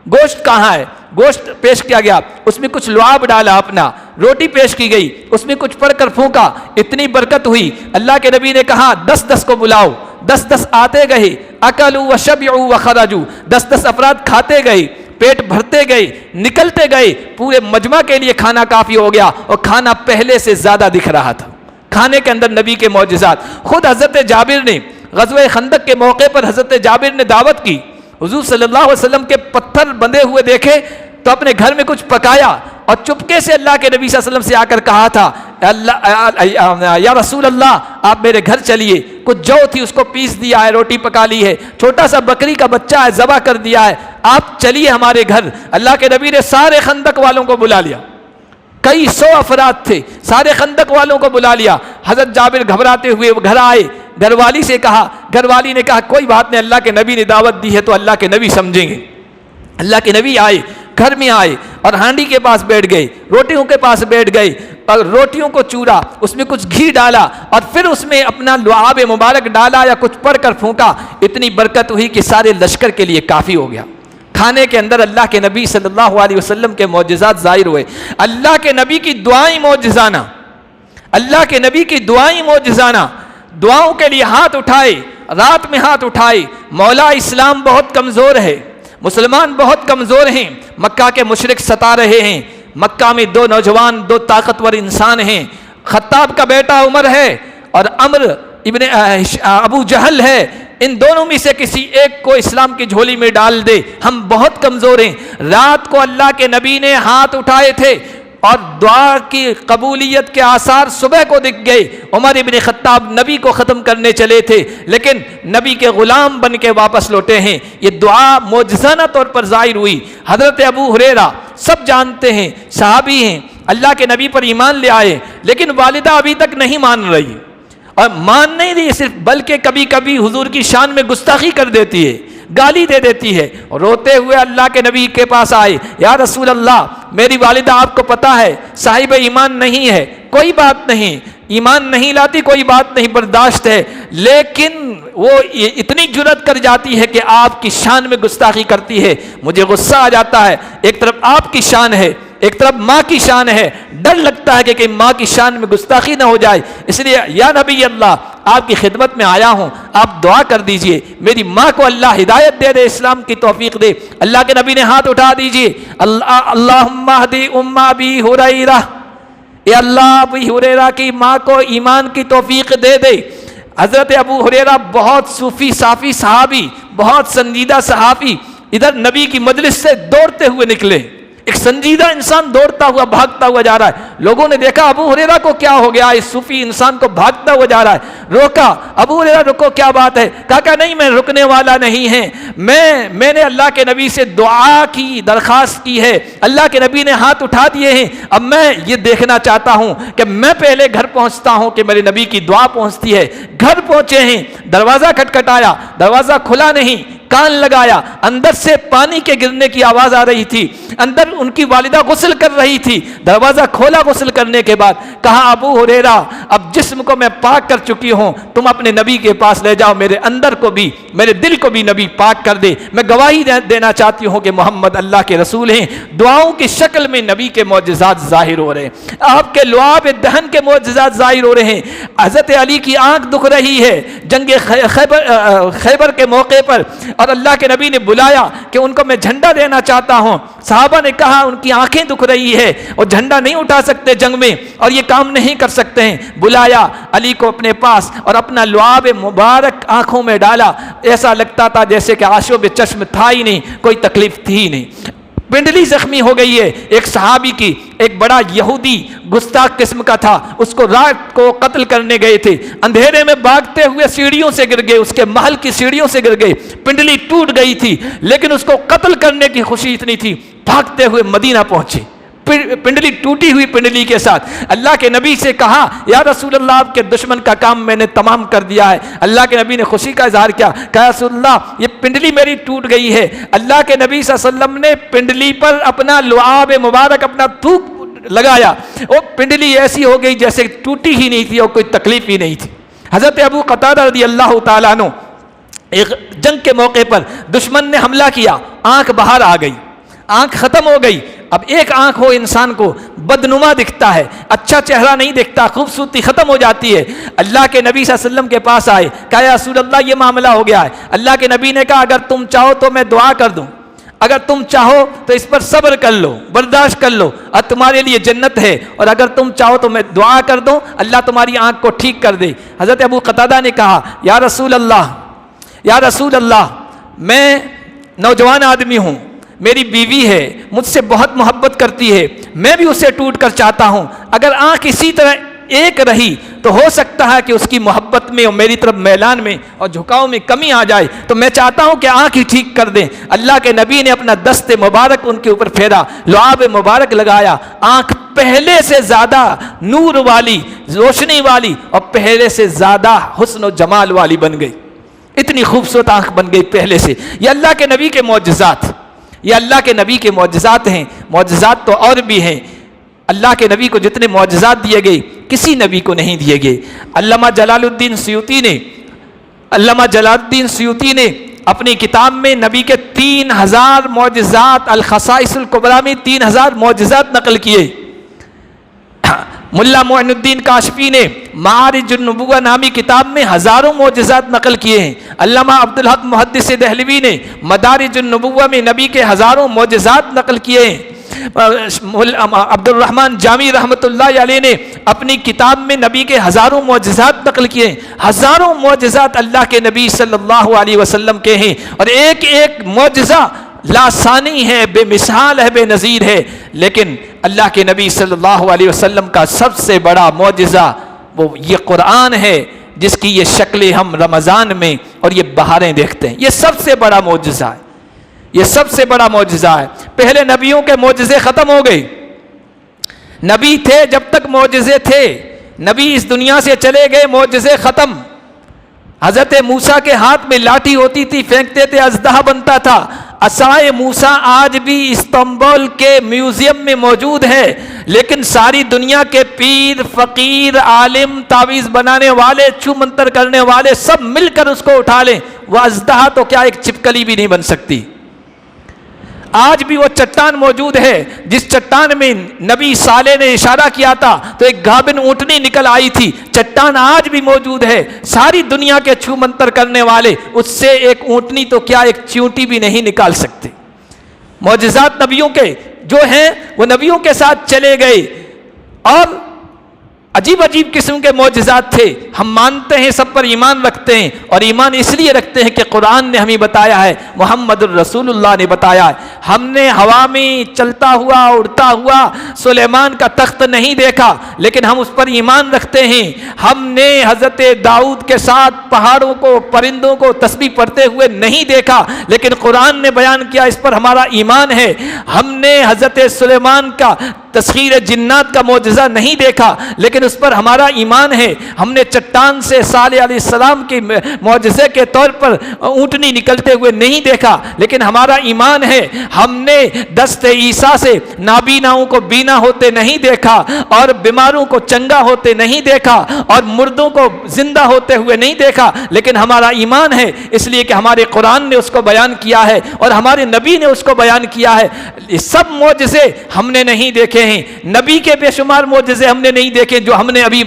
S1: گوشت کہاں ہے. گوشت پیش کیا گیا, اس میں کچھ لعاب ڈالا اپنا, روٹی پیش کی گئی, اس میں کچھ پڑھ کر پھونکا, اتنی برکت ہوئی. اللہ کے نبی نے کہا 10 کو بلاؤ. 10 آتے گئے, اکلوا وشبعوا وخرجوا. 10 افراد کھاتے گئے, پیٹ بھرتے گئے, نکلتے گئے. پورے مجمع کے لیے کھانا کافی ہو گیا, اور کھانا پہلے سے زیادہ دکھ رہا تھا. کھانے کے اندر نبی کے معجزات. خود حضرت جابر نے غزوہ خندق کے موقع پر حضرت جابر نے دعوت کی. حضور صلی اللہ علیہ وسلم کے پتھر بندھے ہوئے دیکھے تو اپنے گھر میں کچھ پکایا, اور چپکے سے اللہ کے نبی صلی اللہ علیہ وسلم سے آ کر کہا تھا یا رسول اللہ آپ میرے گھر چلیے. کچھ جو تھی اس کو پیس دیا ہے, روٹی پکا لی ہے, چھوٹا سا بکری کا بچہ ہے ذبح کر دیا ہے, آپ چلیے ہمارے گھر. اللہ کے نبی نے سارے خندق والوں کو بلا لیا, کئی 100 افراد تھے, سارے خندق والوں کو بلا لیا. حضرت جابر گھبراتے ہوئے گھر آئے, گھر والی سے کہا, گھر والی نے کہا کوئی بات نہیں, اللہ کے نبی نے دعوت دی ہے تو اللہ کے نبی سمجھیں گے. اللہ کے نبی آئے, گھر میں آئے, اور ہانڈی کے پاس بیٹھ گئے, روٹیوں کے پاس بیٹھ گئے, اور روٹیوں کو چورا, اس میں کچھ گھی ڈالا, اور پھر اس میں اپنا لعاب مبارک ڈالا یا کچھ پڑھ کر پھونکا. اتنی برکت ہوئی کہ سارے لشکر کے لیے کافی ہو گیا. کھانے کے اندر اللہ کے نبی صلی اللہ علیہ وسلم کے معجزات ظاہر ہوئے. اللہ کے نبی کی دعائیں معجزانہ, اللہ کے نبی کی دعائیں معجزانہ. دعاؤں کے لیے ہاتھ اٹھائے, رات میں ہاتھ اٹھائے. مولا اسلام بہت کمزور ہے, مسلمان بہت کمزور ہیں, مکہ کے مشرک ستا رہے ہیں, مکہ میں دو نوجوان، دو طاقتور انسان ہیں، خطاب کا بیٹا عمر ہے اور عمر ابن ابو جہل ہے۔ ان دونوں میں سے کسی ایک کو اسلام کی جھولی میں ڈال دے، ہم بہت کمزور ہیں۔ رات کو اللہ کے نبی نے ہاتھ اٹھائے تھے اور دعا کی قبولیت کے آثار صبح کو دکھ گئے۔ عمر ابن خطاب نبی کو ختم کرنے چلے تھے لیکن نبی کے غلام بن کے واپس لوٹے ہیں۔ یہ دعا معجزانہ طور پر ظاہر ہوئی۔ حضرت ابو ہریرہ سب جانتے ہیں، صحابی ہیں، اللہ کے نبی پر ایمان لے آئے لیکن والدہ ابھی تک نہیں مان رہی، اور مان نہیں رہی صرف بلکہ کبھی کبھی حضور کی شان میں گستاخی کر دیتی ہے، گالی دے دیتی ہے۔ روتے ہوئے اللہ کے نبی کے پاس آئے، یا رسول اللہ میری والدہ آپ کو پتہ ہے صاحب ایمان نہیں ہے، کوئی بات نہیں، ایمان نہیں لاتی کوئی بات نہیں، برداشت ہے، لیکن وہ اتنی جرأت کر جاتی ہے کہ آپ کی شان میں گستاخی کرتی ہے، مجھے غصہ آ جاتا ہے۔ ایک طرف آپ کی شان ہے، ایک طرف ماں کی شان ہے، ڈر لگتا ہے کہ کہیں ماں کی شان میں گستاخی نہ ہو جائے، اس لیے یا نبی اللہ آپ کی خدمت میں آیا ہوں، آپ دعا کر دیجئے میری ماں کو اللہ ہدایت دے دے، اسلام کی توفیق دے۔ اللہ کے نبی نے ہاتھ اٹھا دیجئے، اللہم اہدی ام ابی ہریرہ، اے اللہ ابی ہریرہ کی ماں کو ایمان کی توفیق دے دے۔ حضرت ابو ہریرہ بہت صوفی صافی صحابی، بہت سنجیدہ صحابی، ادھر نبی کی مجلس سے دوڑتے ہوئے نکلے۔ ایک سنجیدہ انسان دوڑتا ہوا بھاگتا ہوا جا رہا ہے، لوگوں نے دیکھا ابو ہریرہ کو کیا ہو گیا، اس صوفی انسان کو بھاگتا ہوا جا رہا ہے، روکا، ابو ہریرہ رکو کیا بات ہے؟ کہا نہیں میں رکنے والا نہیں ہے، میں نے اللہ کے نبی سے دعا کی درخواست کی ہے، اللہ کے نبی نے ہاتھ اٹھا دیے ہیں، اب میں یہ دیکھنا چاہتا ہوں کہ میں پہلے گھر پہنچتا ہوں کہ میرے نبی کی دعا پہنچتی ہے۔ گھر پہنچے ہیں، دروازہ کھٹکھٹایا، دروازہ کھلا نہیں، کان لگایا، اندر سے پانی کے گرنے کی آواز آ رہی تھی، اندر ان کی والدہ غسل کر رہی تھی۔ دروازہ کھولا غسل کرنے کے بعد، کہا ابو ہریرہ اب جسم کو میں پاک کر چکی ہوں، تم اپنے نبی کے پاس لے جاؤ، میرے اندر کو بھی میرے دل کو بھی نبی پاک کر دے، میں گواہی دینا چاہتی ہوں کہ محمد اللہ کے رسول ہیں۔ دعاؤں کی شکل میں نبی کے معجزات ظاہر ہو رہے ہیں، آپ کے لعاب دہن کے معجزات ظاہر ہو رہے ہیں۔ حضرت علی کی آنکھ دکھ رہی ہے جنگ خیبر کے موقع پر، اور اللہ کے نبی نے بلایا کہ ان کو میں جھنڈا دینا چاہتا ہوں۔ صحابہ نے کہا ان کی آنکھیں دکھ رہی ہے اور جھنڈا نہیں اٹھا سکتے جنگ میں، اور یہ کام نہیں کر سکتے ہیں۔ بلایا علی کو اپنے پاس اور اپنا لعاب مبارک آنکھوں میں ڈالا، ایسا لگتا تھا جیسے کہ آشوب چشم تھا ہی نہیں، کوئی تکلیف تھی ہی نہیں۔ پنڈلی زخمی ہو گئی ہے ایک صحابی کی، ایک بڑا یہودی گستاخ قسم کا تھا، اس کو رات کو قتل کرنے گئے تھے، اندھیرے میں بھاگتے ہوئے سیڑھیوں سے گر گئے، اس کے محل کی سیڑھیوں سے گر گئے، پنڈلی ٹوٹ گئی تھی، لیکن اس کو قتل کرنے کی خوشی اتنی تھی، بھاگتے ہوئے مدینہ پہنچے پنڈلی ٹوٹی ہوئی پنڈلی کے ساتھ۔ اللہ کے نبی سے کہا یا رسول اللہ آپ کے دشمن کا کام میں نے تمام کر دیا ہے۔ اللہ کے نبی نے خوشی کا اظہار کیا، کہا رسول اللہ یہ پنڈلی میری ٹوٹ گئی ہے۔ اللہ کے نبی صلی اللہ علیہ وسلم نے پنڈلی پر اپنا لعاب مبارک، اپنا تھوک لگایا، وہ پنڈلی ایسی ہو گئی جیسے ٹوٹی ہی نہیں تھی اور کوئی تکلیف ہی نہیں تھی۔ حضرت ابو قتادہ رضی اللہ تعالیٰ عنہ ایک جنگ کے موقع پر دشمن نے حملہ کیا، آنکھ باہر آ گئی، آنکھ ختم ہو گئی۔ اب ایک آنکھ ہو انسان کو بدنما دکھتا ہے، اچھا چہرہ نہیں دکھتا، خوبصورتی ختم ہو جاتی ہے۔ اللہ کے نبی صلی اللہ علیہ وسلم کے پاس آئے، کہا یا رسول اللہ یہ معاملہ ہو گیا ہے۔ اللہ کے نبی نے کہا اگر تم چاہو تو میں دعا کر دوں، اگر تم چاہو تو اس پر صبر کر لو، برداشت کر لو، اور تمہارے لیے جنت ہے، اور اگر تم چاہو تو میں دعا کر دوں اللہ تمہاری آنکھ کو ٹھیک کر دے۔ حضرت ابو قتادہ نے کہا یا رسول اللہ میں نوجوان آدمی ہوں، میری بیوی ہے، مجھ سے بہت محبت کرتی ہے، میں بھی اسے ٹوٹ کر چاہتا ہوں، اگر آنکھ اسی طرح ایک رہی تو ہو سکتا ہے کہ اس کی محبت میں اور میری طرف میلان میں اور جھکاؤ میں کمی آ جائے، تو میں چاہتا ہوں کہ آنکھ ہی ٹھیک کر دیں۔ اللہ کے نبی نے اپنا دست مبارک ان کے اوپر پھیرا، لعاب مبارک لگایا، آنکھ پہلے سے زیادہ نور والی، روشنی والی، اور پہلے سے زیادہ حسن و جمال والی بن گئی، اتنی خوبصورت آنکھ بن گئی پہلے سے۔ یہ اللہ کے نبی کے معجزات، یہ اللہ کے نبی کے معجزات ہیں۔ معجزات تو اور بھی ہیں، اللہ کے نبی کو جتنے معجزات دیے گئے کسی نبی کو نہیں دیے گئے۔ علامہ جلال الدین سیوطی نے اپنی کتاب میں نبی کے 3000 معجزات، الخصائص الکبریٰ میں 3000 معجزات نقل کیے۔ ملا معین الدین کاشفی نے معارج النبوہ نامی کتاب میں ہزاروں معجزات نقل کیے ہیں۔ علامہ عبدالحق محدث دہلوی نے مدارج النبوہ میں نبی کے ہزاروں معجزات نقل کیے ہیں۔ عبد الرحمن جامی رحمۃ اللہ علیہ نے اپنی کتاب میں نبی کے ہزاروں معجزات نقل کیے، ہزاروں معجزات اللہ کے نبی صلی اللہ علیہ وسلم کے ہیں، اور ایک ایک معجزہ لاسانی ہے، بے مثال ہے، بے نظیر ہے، لیکن اللہ کے نبی صلی اللہ علیہ وسلم کا سب سے بڑا معجزہ وہ یہ قرآن ہے، جس کی یہ شکلیں ہم رمضان میں اور یہ بہاریں دیکھتے ہیں۔ یہ سب سے بڑا معجزہ ہے، یہ سب سے بڑا معجزہ ہے۔ پہلے نبیوں کے معجزے ختم ہو گئے، نبی تھے جب تک معجزے تھے، نبی اس دنیا سے چلے گئے، معجزے ختم۔ حضرت موسیٰ کے ہاتھ میں لاٹھی ہوتی تھی، پھینکتے تھے، اژدہا بنتا تھا۔ عصائے موسیٰ آج بھی استنبول کے میوزیم میں موجود ہے، لیکن ساری دنیا کے پیر، فقیر، عالم، تعویذ بنانے والے، چھو منتر کرنے والے سب مل کر اس کو اٹھا لیں، وہ اژدہا تو کیا ایک چھپکلی بھی نہیں بن سکتی۔ آج بھی وہ چٹان موجود ہے جس چٹان میں نبی صالح نے اشارہ کیا تھا تو ایک گابن اونٹنی نکل آئی تھی، چٹان آج بھی موجود ہے۔ ساری دنیا کے چھو منتر کرنے والے اس سے ایک اونٹنی تو کیا ایک چیونٹی بھی نہیں نکال سکتے۔ معجزات نبیوں کے جو ہیں وہ نبیوں کے ساتھ چلے گئے، اور عجیب عجیب قسم کے معجزات تھے۔ ہم مانتے ہیں، سب پر ایمان رکھتے ہیں، اور ایمان اس لیے رکھتے ہیں کہ قرآن نے ہمیں بتایا ہے، محمد الرسول اللہ نے بتایا ہے۔ ہم نے ہوا میں چلتا ہوا اڑتا ہوا سلیمان کا تخت نہیں دیکھا، لیکن ہم اس پر ایمان رکھتے ہیں۔ ہم نے حضرت داؤد کے ساتھ پہاڑوں کو، پرندوں کو تسبیح پڑھتے ہوئے نہیں دیکھا، لیکن قرآن نے بیان کیا، اس پر ہمارا ایمان ہے۔ ہم نے حضرت سلیمان کا تسخیر جنات کا معجزہ نہیں دیکھا، لیکن اس پر ہمارا ایمان ہے۔ ہم نے چٹان سے صالح علیہ السلام کی معجزے کے طور پر اونٹنی نکلتے ہوئے نہیں دیکھا، لیکن ہمارا ایمان ہے۔ ہم نے دست عیسیٰ سے نابیناؤں کو بینا ہوتے نہیں دیکھا، اور بیماروں کو چنگا ہوتے نہیں دیکھا، اور مردوں کو زندہ ہوتے ہوئے نہیں دیکھا، لیکن ہمارا ایمان ہے، اس لیے کہ ہمارے قرآن نے اس کو بیان کیا ہے اور ہمارے نبی نے اس کو بیان کیا ہے۔ یہ سب معجزے ہم نے نہیں دیکھے ہیں، نبی کے بے شمار معجزے ہم نے نہیں دیکھے جو ہم نے ابھی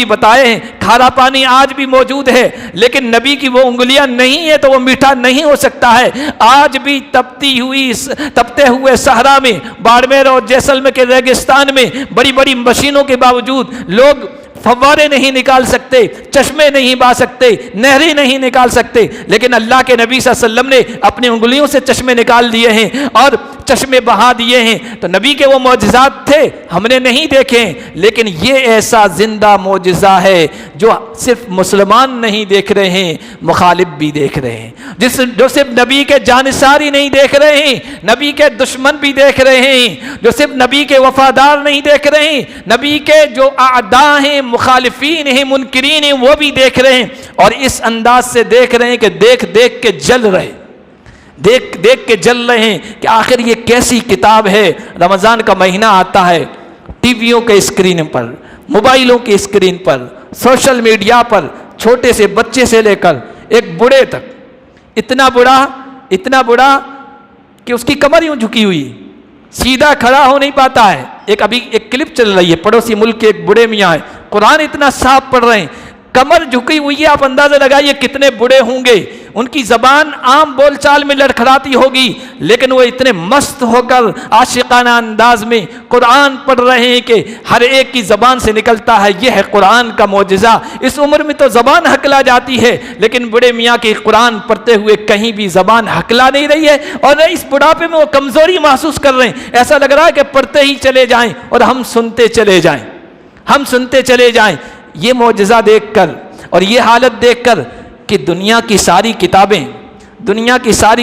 S1: بتائے ہیں۔ کھارا پانی آج بھی موجود ہے، لیکن نبی کی وہ انگلیاں نہیں ہے تو وہ میٹھا نہیں ہو سکتا ہے۔ آج بھی تپتے ہوئے صحرا میں، باڑمیر اور جیسلمیر کے ریگستان میں بڑی بڑی مشینوں کے باوجود لوگ فوارے نہیں نکال سکتے، چشمے نہیں بہا سکتے، نہریں نہیں نکال سکتے، لیکن اللہ کے نبی صلی اللہ علیہ وسلم نے اپنی انگلیوں سے چشمے نکال دیے ہیں اور چشمے بہا دیے ہیں۔ تو نبی کے وہ معجزات تھے، ہم نے نہیں دیکھے، لیکن یہ ایسا زندہ معجزہ ہے جو صرف مسلمان نہیں دیکھ رہے ہیں، مخالف بھی دیکھ رہے ہیں، جو صرف نبی کے جانثار ہی نہیں دیکھ رہے ہیں، نبی کے دشمن بھی دیکھ رہے ہیں، جو صرف نبی کے وفادار نہیں دیکھ رہے ہیں، نبی کے جو اعداء ہیں، مخالفین ہیں، منکرین ہیں، وہ بھی دیکھ رہے ہیں، اور اس انداز سے دیکھ رہے ہیں کہ دیکھ دیکھ کے جل رہے، دیکھ دیکھ کے جل رہے ہیں کہ آخر یہ کیسی کتاب ہے۔ رمضان کا مہینہ آتا ہے، ٹی ویوں کے اسکرین پر، موبائلوں کی اسکرین پر، سوشل میڈیا پر، چھوٹے سے بچے سے لے کر ایک بوڑھے تک، اتنا بوڑھا کہ اس کی کمر یوں جھکی ہوئی، سیدھا کھڑا ہو نہیں پاتا ہے۔ ابھی ایک کلپ چل رہی ہے، پڑوسی ملک کے ایک بوڑھے میاں ہیں، قرآن اتنا صاف پڑھ رہے ہیں، کمر جھکی ہوئی ہے، آپ اندازہ لگائیے کتنے بوڑھے ہوں گے۔ ان کی زبان عام بول چال میں لڑکھڑاتی ہوگی، لیکن وہ اتنے مست ہو کر عاشقانہ انداز میں قرآن پڑھ رہے ہیں کہ ہر ایک کی زبان سے نکلتا ہے یہ ہے قرآن کا معجزہ۔ اس عمر میں تو زبان ہکلا جاتی ہے، لیکن بڑے میاں کی قرآن پڑھتے ہوئے کہیں بھی زبان ہکلا نہیں رہی ہے، اور اس بڑھاپے میں وہ کمزوری محسوس کر رہے ہیں۔ ایسا لگ رہا ہے کہ پڑھتے ہی چلے جائیں اور ہم سنتے چلے جائیں۔ یہ معجزہ دیکھ کر اور یہ حالت دیکھ کر کہ دنیا کی ساری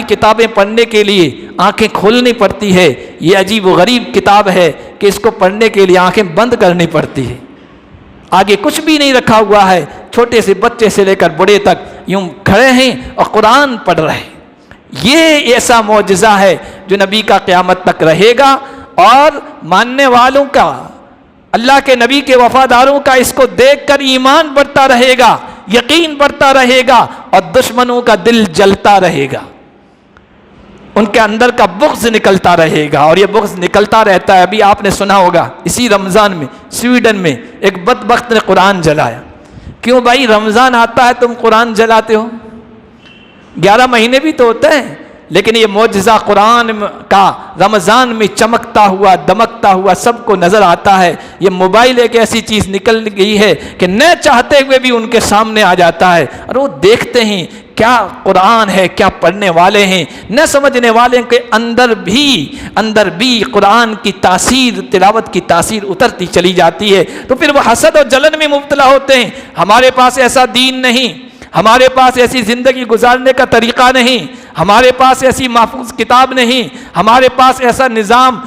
S1: کتابیں پڑھنے کے لیے آنکھیں کھولنی پڑتی ہے، یہ عجیب و غریب کتاب ہے کہ اس کو پڑھنے کے لیے آنکھیں بند کرنی پڑتی ہے۔ آگے کچھ بھی نہیں رکھا ہوا ہے، چھوٹے سے بچے سے لے کر بڑے تک یوں کھڑے ہیں اور قرآن پڑھ رہے ہیں۔ یہ ایسا معجزہ ہے جو نبی کا قیامت تک رہے گا، اور ماننے والوں کا، اللہ کے نبی کے وفاداروں کا اس کو دیکھ کر ایمان بڑھتا رہے گا، یقین بڑھتا رہے گا، اور دشمنوں کا دل جلتا رہے گا، ان کے اندر کا بغض نکلتا رہے گا، اور یہ بغض نکلتا رہتا ہے۔ ابھی آپ نے سنا ہوگا اسی رمضان میں سویڈن میں ایک بدبخت نے قرآن جلایا۔ کیوں بھائی، رمضان آتا ہے تم قرآن جلاتے ہو؟ 11 مہینے بھی تو ہوتے ہیں، لیکن یہ معجزہ قرآن کا رمضان میں چمکتا ہوا دمکتا ہوا سب کو نظر آتا ہے۔ یہ موبائل ایک ایسی چیز نکل گئی ہے کہ نہ چاہتے ہوئے بھی ان کے سامنے آ جاتا ہے، اور وہ دیکھتے ہیں کیا قرآن ہے، کیا پڑھنے والے ہیں، نہ سمجھنے والے کے اندر بھی قرآن کی تاثیر، تلاوت کی تاثیر اترتی چلی جاتی ہے، تو پھر وہ حسد اور جلن میں مبتلا ہوتے ہیں۔ ہمارے پاس ایسا دین نہیں، ہمارے پاس ایسی زندگی گزارنے کا طریقہ نہیں، ہمارے پاس ایسی محفوظ کتاب نہیں، ہمارے پاس ایسا نظام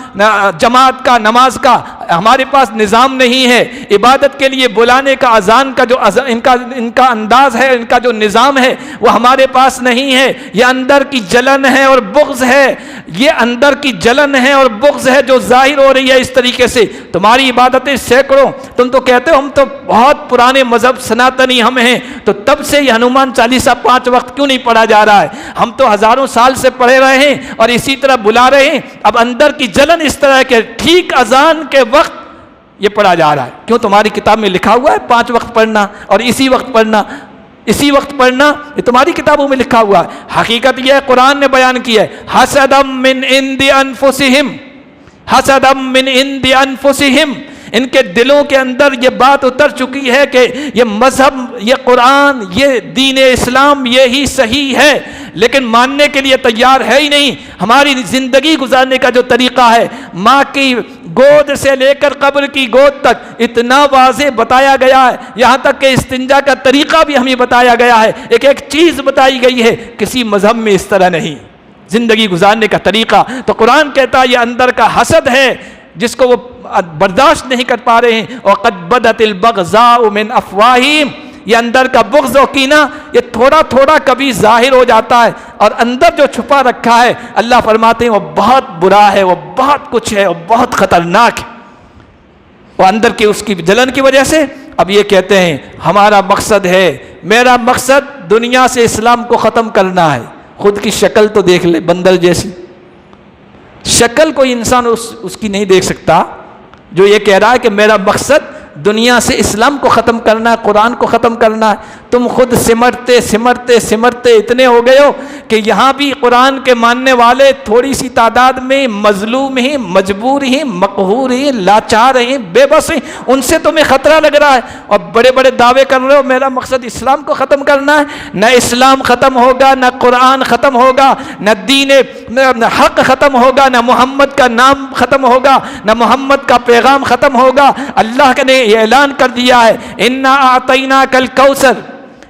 S1: جماعت کا، نماز کا ہمارے پاس نظام نہیں ہے، عبادت کے لیے بلانے کا، اذان کا جو ان کا انداز ہے، ان کا جو نظام ہے وہ ہمارے پاس نہیں ہے۔ یہ اندر کی جلن ہے اور بغض ہے، یہ اندر کی جلن ہے اور بغض ہے جو ظاہر ہو رہی ہے اس طریقے سے۔ تمہاری عبادتیں سینکڑوں، تم تو کہتے ہو ہم تو بہت پرانے مذہب سناتنی ہم ہیں، تو تب سے یہ ہنومان چالیسا 5 وقت کیوں نہیں پڑھا جا رہا ہے؟ ہم تو ہزاروں سال سے پڑھے رہے ہیں اور اسی طرح بلا رہے ہیں۔ اب اندر کی جلن اس طرح کہ ٹھیک اذان کے وقت یہ پڑھا جا رہا ہے۔ کیوں؟ تمہاری کتاب میں لکھا ہوا ہے 5 وقت پڑھنا اور اسی وقت پڑھنا، اسی وقت پڑھنا، یہ تمہاری کتابوں میں لکھا ہوا ہے۔ حقیقت یہ ہے، قرآن نے بیان کیا ہے، حسدم من عند انفسہم، حسدم من عند انفسہم، ان کے دلوں کے اندر یہ بات اتر چکی ہے کہ یہ مذہب، یہ قرآن، یہ دین اسلام یہی صحیح ہے، لیکن ماننے کے لیے تیار ہے ہی نہیں۔ ہماری زندگی گزارنے کا جو طریقہ ہے، ماں کی گود سے لے کر قبر کی گود تک اتنا واضح بتایا گیا ہے، یہاں تک کہ استنجا کا طریقہ بھی ہمیں بتایا گیا ہے، ایک ایک چیز بتائی گئی ہے، کسی مذہب میں اس طرح نہیں زندگی گزارنے کا طریقہ۔ تو قرآن کہتا ہے یہ اندر کا حسد ہے جس کو وہ برداشت نہیں کر پا رہے ہیں۔ وَقَدْ بَدَتِ الْبَغْضَاءُ مِنْ أَفْوَاهِهِمْ، یہ اندر کا بغض و کینہ یہ تھوڑا تھوڑا کبھی ظاہر ہو جاتا ہے، اور اندر جو چھپا رکھا ہے اللہ فرماتے ہیں وہ بہت برا ہے، وہ بہت کچھ ہے، وہ بہت خطرناک ہے۔ وہ اندر کی اس کی جلن کی وجہ سے اب یہ کہتے ہیں ہمارا مقصد ہے، میرا مقصد دنیا سے اسلام کو ختم کرنا ہے۔ خود کی شکل تو دیکھ لے، بندر جیسی شکل کوئی انسان اس کی نہیں دیکھ سکتا جو یہ کہہ رہا ہے کہ میرا مقصد دنیا سے اسلام کو ختم کرنا ہے، قرآن کو ختم کرنا ہے۔ تم خود سمرتے سمرتے سمرتے اتنے ہو گئے ہو کہ یہاں بھی قرآن کے ماننے والے تھوڑی سی تعداد میں مظلوم ہیں، مجبور ہیں، مقہور ہیں، لاچار ہیں، بے بس ہیں، ان سے تمہیں خطرہ لگ رہا ہے، اور بڑے بڑے دعوے کر رہے ہو میرا مقصد اسلام کو ختم کرنا ہے۔ نہ اسلام ختم ہوگا، نہ قرآن ختم ہوگا، نہ دین حق ختم ہوگا، نہ محمد کا نام ختم ہوگا، نہ محمد کا پیغام ختم ہوگا۔ اللہ نے یہ اعلان کر دیا ہے اِنَّا أَعْطَيْنَاكَ الْكَوْثَرَ،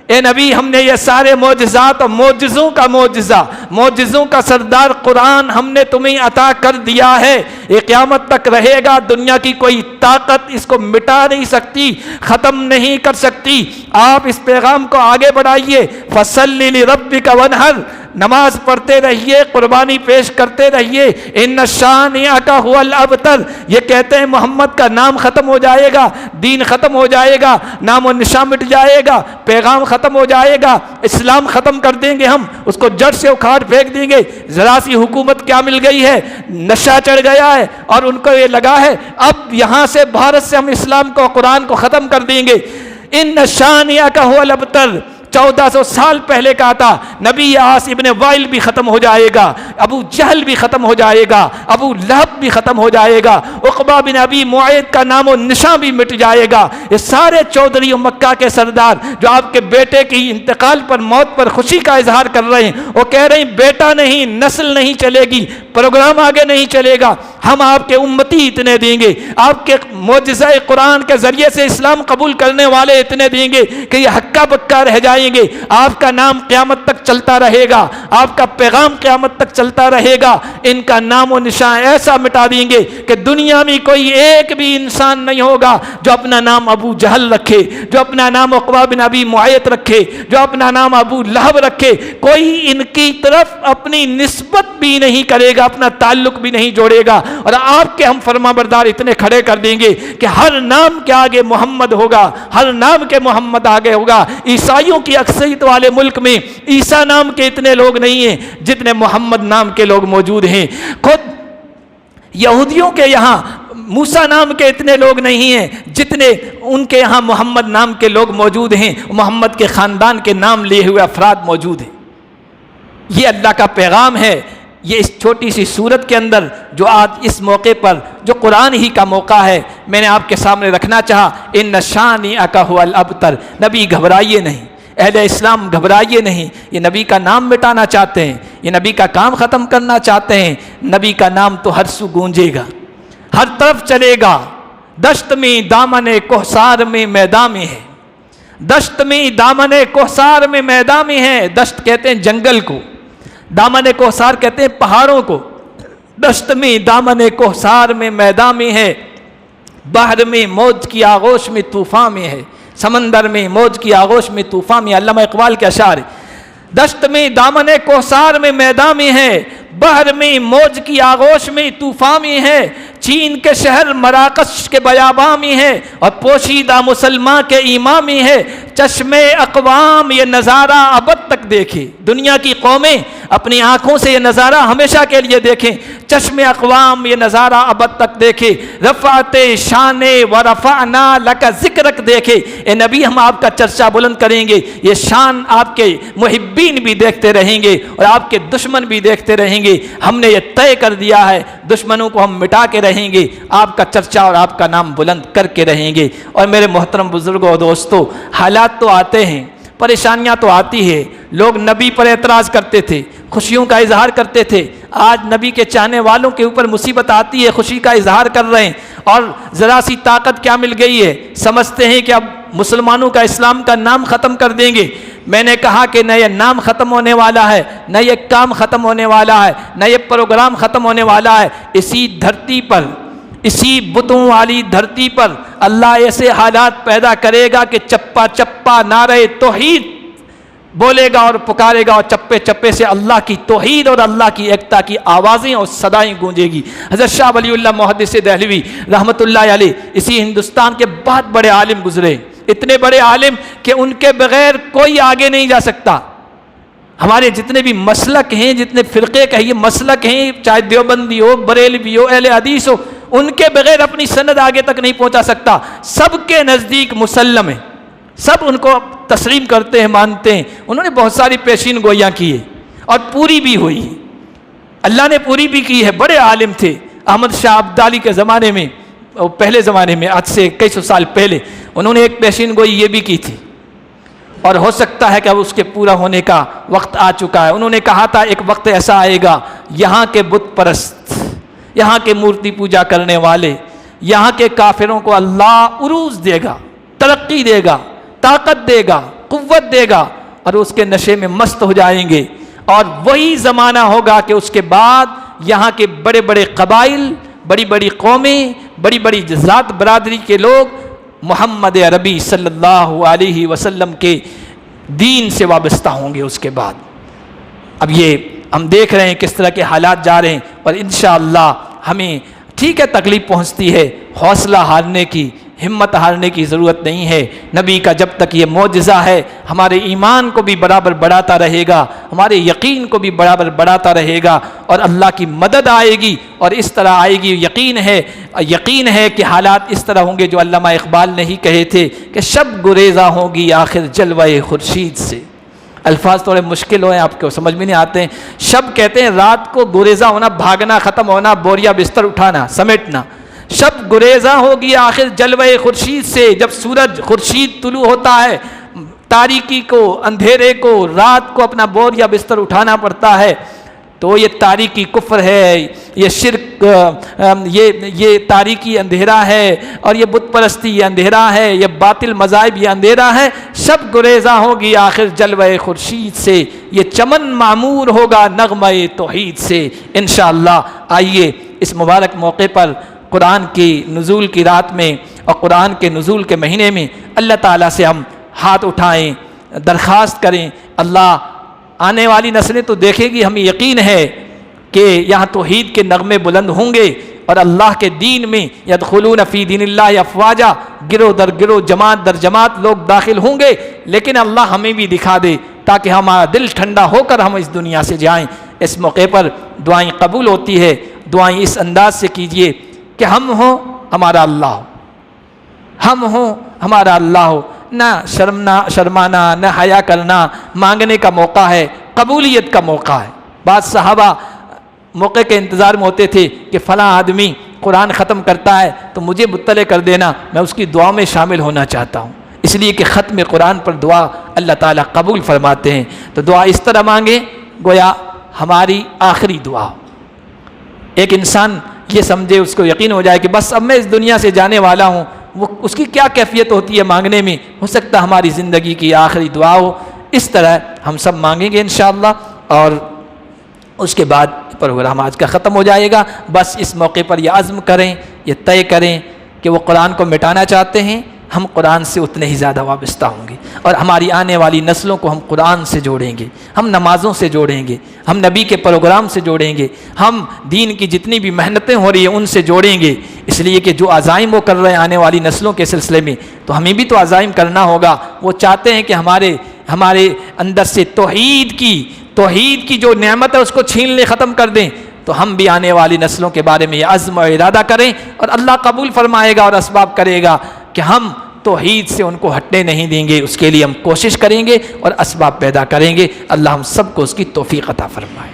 S1: اے نبی ہم نے یہ سارے معجزات اور معجزوں کا معجزہ، معجزوں کا سردار قرآن ہم نے تمہیں عطا کر دیا ہے، یہ قیامت تک رہے گا، دنیا کی کوئی طاقت اس کو مٹا نہیں سکتی، ختم نہیں کر سکتی۔ آپ اس پیغام کو آگے بڑھائیے، فَصَلِّ لِرَبِّكَ وَانْحَرْ، نماز پڑھتے رہیے، قربانی پیش کرتے رہیے۔ ان شانئک ھو الابتر، یہ کہتے ہیں محمد کا نام ختم ہو جائے گا، دین ختم ہو جائے گا، نام و نشان مٹ جائے گا، پیغام ختم ہو جائے گا، اسلام ختم کر دیں گے، ہم اس کو جڑ سے اکھاڑ پھینک دیں گے۔ ذرا سی حکومت کیا مل گئی ہے، نشہ چڑھ گیا ہے، اور ان کو یہ لگا ہے اب یہاں سے بھارت سے ہم اسلام کو، قرآن کو ختم کر دیں گے۔ ان شانئک ھو الابتر 1400 سال پہلے کہا تھا، نبی عاص ابن وائل بھی ختم ہو جائے گا، ابو جہل بھی ختم ہو جائے گا، ابو لہب بھی ختم ہو جائے گا، عقبہ بن ابی معیط کا نام و نشان بھی مٹ جائے گا۔ یہ سارے چودھری مکہ کے سردار جو آپ کے بیٹے کی انتقال پر، موت پر خوشی کا اظہار کر رہے ہیں، وہ کہہ رہے ہیں بیٹا نہیں، نسل نہیں چلے گی، پروگرام آگے نہیں چلے گا، ہم آپ کے امتی اتنے دیں گے، آپ کے معجزہ قرآن کے ذریعے سے اسلام قبول کرنے والے اتنے دیں گے کہ یہ ہکا بکا رہ جائیں گے، آپ کا نام قیامت تک چلتا رہے گا، آپ کا پیغام قیامت تک چلتا رہے گا، ان کا نام و نشان ایسا مٹا دیں گے کہ دنیا میں کوئی ایک بھی انسان نہیں ہوگا جو اپنا نام ابو جہل رکھے، جو اپنا نام عقبہ بن ابی معیط رکھے، جو اپنا نام ابو لہب رکھے، کوئی ان کی طرف اپنی نسبت بھی نہیں کرے گا، اپنا تعلق بھی نہیں جوڑے گا، اور آپ کے ہم فرما بردار اتنے کھڑے کر دیں گے کہ ہر نام کے آگے محمد ہوگا، ہر نام کے محمد آگے ہوگا۔ عیسائیوں کی اکثریت والے ملک میں عیسیٰ نام کے اتنے لوگ نہیں ہیں جتنے محمد نام کے لوگ موجود ہیں، خود یہودیوں کے یہاں موسیٰ نام کے اتنے لوگ نہیں ہیں جتنے ان کے یہاں محمد نام کے لوگ موجود ہیں، محمد کے خاندان کے نام لیے ہوئے افراد موجود ہیں۔ یہ اللہ کا پیغام ہے۔ یہ اس چھوٹی سی صورت کے اندر جو آج اس موقع پر جو قرآن ہی کا موقع ہے میں نے آپ کے سامنے رکھنا چاہا۔ ان شانئک ھو الابتر، نبی گھبرائیے نہیں، اہل اسلام گھبرائیے نہیں۔ یہ نبی کا نام مٹانا چاہتے ہیں، یہ نبی کا کام ختم کرنا چاہتے ہیں۔ نبی کا نام تو ہر سو گونجے گا، ہر طرف چلے گا۔ دشت میں دامن کوثر میں میدان میں ہے، دشت میں دامن کوثر میں میدان میں ہے۔ دشت کہتے ہیں جنگل کو، دامن کوثر کہتے ہیں پہاڑوں کو۔ دشت میں دامن کوثر میں میدان میں ہے، بحر میں موج کی آغوش میں طوفان میں ہے، سمندر میں موج کی آغوش میں طوفان میں۔ علامہ اقبال کے اشعار، دشت میں دامن کوثر میں میدان میں ہے، بحر میں موج کی آغوش میں طوفان میں ہے، چین کے شہر مراکش کے بیاباں میں ہے، اور پوشیدہ مسلمان کے ایمان میں ہے۔ چشم اقوام یہ نظارہ ابد تک دیکھے، دنیا کی قومیں اپنی آنکھوں سے یہ نظارہ ہمیشہ کے لیے دیکھیں۔ چشم اقوام یہ نظارہ ابد تک دیکھے، رفعت شان و رفعنا لک ذکرک دیکھے۔ اے نبی ہم آپ کا چرچا بلند کریں گے، یہ شان آپ کے محبین بھی دیکھتے رہیں گے اور آپ کے دشمن بھی دیکھتے رہیں گے۔ ہم نے یہ طے کر دیا ہے، دشمنوں کو ہم مٹا کے رہیں گے، آپ کا چرچا اور آپ کا نام بلند کر کے رہیں گے۔ اور میرے محترم بزرگوں اور دوستوں، حالات تو آتے ہیں، پریشانیاں تو آتی ہے۔ لوگ نبی پر اعتراض کرتے تھے، خوشیوں کا اظہار کرتے تھے۔ آج نبی کے چاہنے والوں کے اوپر مصیبت آتی ہے، خوشی کا اظہار کر رہے ہیں، اور ذرا سی طاقت کیا مل گئی ہے، سمجھتے ہیں کہ اب مسلمانوں کا اسلام کا نام ختم کر دیں گے۔ میں نے کہا کہ نہ یہ نام ختم ہونے والا ہے، نہ یہ کام ختم ہونے والا ہے، نہ یہ پروگرام ختم ہونے والا ہے۔ اسی دھرتی پر، اسی بتوں والی دھرتی پر اللہ ایسے حالات پیدا کرے گا کہ چپا چپا نعرہ توحید بولے گا اور پکارے گا، اور چپے چپے سے اللہ کی توحید اور اللہ کی ایکتا کی آوازیں اور صدائیں گونجے گی۔ حضرت شاہ ولی اللہ محدث دہلوی رحمۃ اللہ علیہ اسی ہندوستان کے بہت بڑے عالم گزرے، اتنے بڑے عالم کہ ان کے بغیر کوئی آگے نہیں جا سکتا۔ ہمارے جتنے بھی مسلک ہیں، جتنے فرقے کہیے مسلک ہیں، چاہے دیوبندی ہو، بریلوی ہو، اہل حدیث ہو، ان کے بغیر اپنی سند آگے تک نہیں پہنچا سکتا۔ سب کے نزدیک مسلم ہے، سب ان کو تسلیم کرتے ہیں، مانتے ہیں۔ انہوں نے بہت ساری پیشین گوئیاں کی ہے اور پوری بھی ہوئی، اللہ نے پوری بھی کی ہے۔ بڑے عالم تھے احمد شاہ عبدالی کے زمانے میں، پہلے زمانے میں، آج سے کئی سو سال پہلے انہوں نے ایک پیشین گوئی یہ بھی کی تھی، اور ہو سکتا ہے کہ اب اس کے پورا ہونے کا وقت آ چکا ہے۔ انہوں نے کہا تھا ایک وقت ایسا آئے گا، یہاں کے بت پرست، یہاں کے مورتی پوجا کرنے والے، یہاں کے کافروں کو اللہ عروج دے گا، ترقی دے گا، طاقت دے گا، قوت دے گا، اور اس کے نشے میں مست ہو جائیں گے۔ اور وہی زمانہ ہوگا کہ اس کے بعد یہاں کے بڑے بڑے قبائل، بڑی بڑی قومیں، بڑی بڑی ذات برادری کے لوگ محمد عربی صلی اللہ علیہ وسلم کے دین سے وابستہ ہوں گے اس کے بعد۔ اب یہ ہم دیکھ رہے ہیں کس طرح کے حالات جا رہے ہیں، اور انشاءاللہ ہمیں ٹھیک ہے تکلیف پہنچتی ہے، حوصلہ ہارنے کی، ہمت ہارنے کی ضرورت نہیں ہے۔ نبی کا جب تک یہ معجزہ ہے، ہمارے ایمان کو بھی برابر بڑھاتا رہے گا، ہمارے یقین کو بھی برابر بڑھاتا رہے گا، اور اللہ کی مدد آئے گی، اور اس طرح آئے گی۔ یقین ہے کہ حالات اس طرح ہوں گے جو علامہ اقبال نے ہی کہے تھے کہ شب گریزاں ہوگی آخر جلوہ خورشید سے۔ الفاظ تھوڑے مشکل ہوئے، آپ کو سمجھ میں نہیں آتے ہیں۔ شب کہتے ہیں رات کو، گریزاں ہونا بھاگنا، ختم ہونا، بوریا بستر اٹھانا، سمیٹنا۔ شب گریزاں ہوگی آخر جلوہ خورشید سے، جب سورج خورشید طلوع ہوتا ہے، تاریکی کو، اندھیرے کو، رات کو اپنا بوریا بستر اٹھانا پڑتا ہے، تو یہ تاریکی کفر ہے، یہ شرک، یہ تاریکی اندھیرا ہے، اور یہ بت پرستی یہ اندھیرا ہے، یہ باطل مذاہب یہ اندھیرا ہے۔ شب گریزاں ہوگی آخر جلوہ خورشید سے، یہ چمن معمور ہوگا نغمہ توحید سے۔ انشاءاللہ آئیے اس مبارک موقع پر قرآن کی نزول کی رات میں اور قرآن کے نزول کے مہینے میں اللہ تعالیٰ سے ہم ہاتھ اٹھائیں، درخواست کریں۔ اللہ آنے والی نسلیں تو دیکھے گی، ہمیں یقین ہے کہ یہاں توحید کے نغمے بلند ہوں گے، اور اللہ کے دین میں یدخلون فی دین اللہ افواجا، گروہ در گروہ، جماعت در جماعت لوگ داخل ہوں گے، لیکن اللہ ہمیں بھی دکھا دے تاکہ ہمارا دل ٹھنڈا ہو کر ہم اس دنیا سے جائیں۔ اس موقع پر دعائیں قبول ہوتی ہے، دعائیں اس انداز سے کیجئے کہ ہم ہوں ہمارا اللہ ہو، ہم ہوں ہمارا اللہ ہو، نہ شرمانا، نہ حیا کرنا، مانگنے کا موقع ہے، قبولیت کا موقع ہے۔ بعض صحابہ موقع کے انتظار میں ہوتے تھے کہ فلاں آدمی قرآن ختم کرتا ہے تو مجھے مطلع کر دینا، میں اس کی دعا میں شامل ہونا چاہتا ہوں، اس لیے کہ ختم قرآن پر دعا اللہ تعالیٰ قبول فرماتے ہیں۔ تو دعا اس طرح مانگے گویا ہماری آخری دعا ہو۔ ایک انسان یہ سمجھے، اس کو یقین ہو جائے کہ بس اب میں اس دنیا سے جانے والا ہوں، وہ اس کی کیا کیفیت ہوتی ہے مانگنے میں، ہو سکتا ہماری زندگی کی آخری دعا ہو۔ اس طرح ہم سب مانگیں گے انشاءاللہ، اور اس کے بعد پروگرام آج کا ختم ہو جائے گا۔ بس اس موقع پر یہ عزم کریں، یہ طے کریں کہ وہ قرآن کو مٹانا چاہتے ہیں، ہم قرآن سے اتنے ہی زیادہ وابستہ ہوں گے، اور ہماری آنے والی نسلوں کو ہم قرآن سے جوڑیں گے، ہم نمازوں سے جوڑیں گے، ہم نبی کے پروگرام سے جوڑیں گے، ہم دین کی جتنی بھی محنتیں ہو رہی ہیں ان سے جوڑیں گے، اس لیے کہ جو عزائم وہ کر رہے ہیں آنے والی نسلوں کے سلسلے میں، تو ہمیں بھی تو عزائم کرنا ہوگا۔ وہ چاہتے ہیں کہ ہمارے اندر سے توحید کی جو نعمت ہے اس کو چھین لے، ختم کر دیں، تو ہم بھی آنے والی نسلوں کے بارے میں یہ عزم و ارادہ کریں، اور اللہ قبول فرمائے گا اور اسباب کرے گا کہ ہم توحید سے ان کو ہٹنے نہیں دیں گے۔ اس کے لیے ہم کوشش کریں گے اور اسباب پیدا کریں گے۔ اللہ ہم سب کو اس کی توفیق عطا فرمائے۔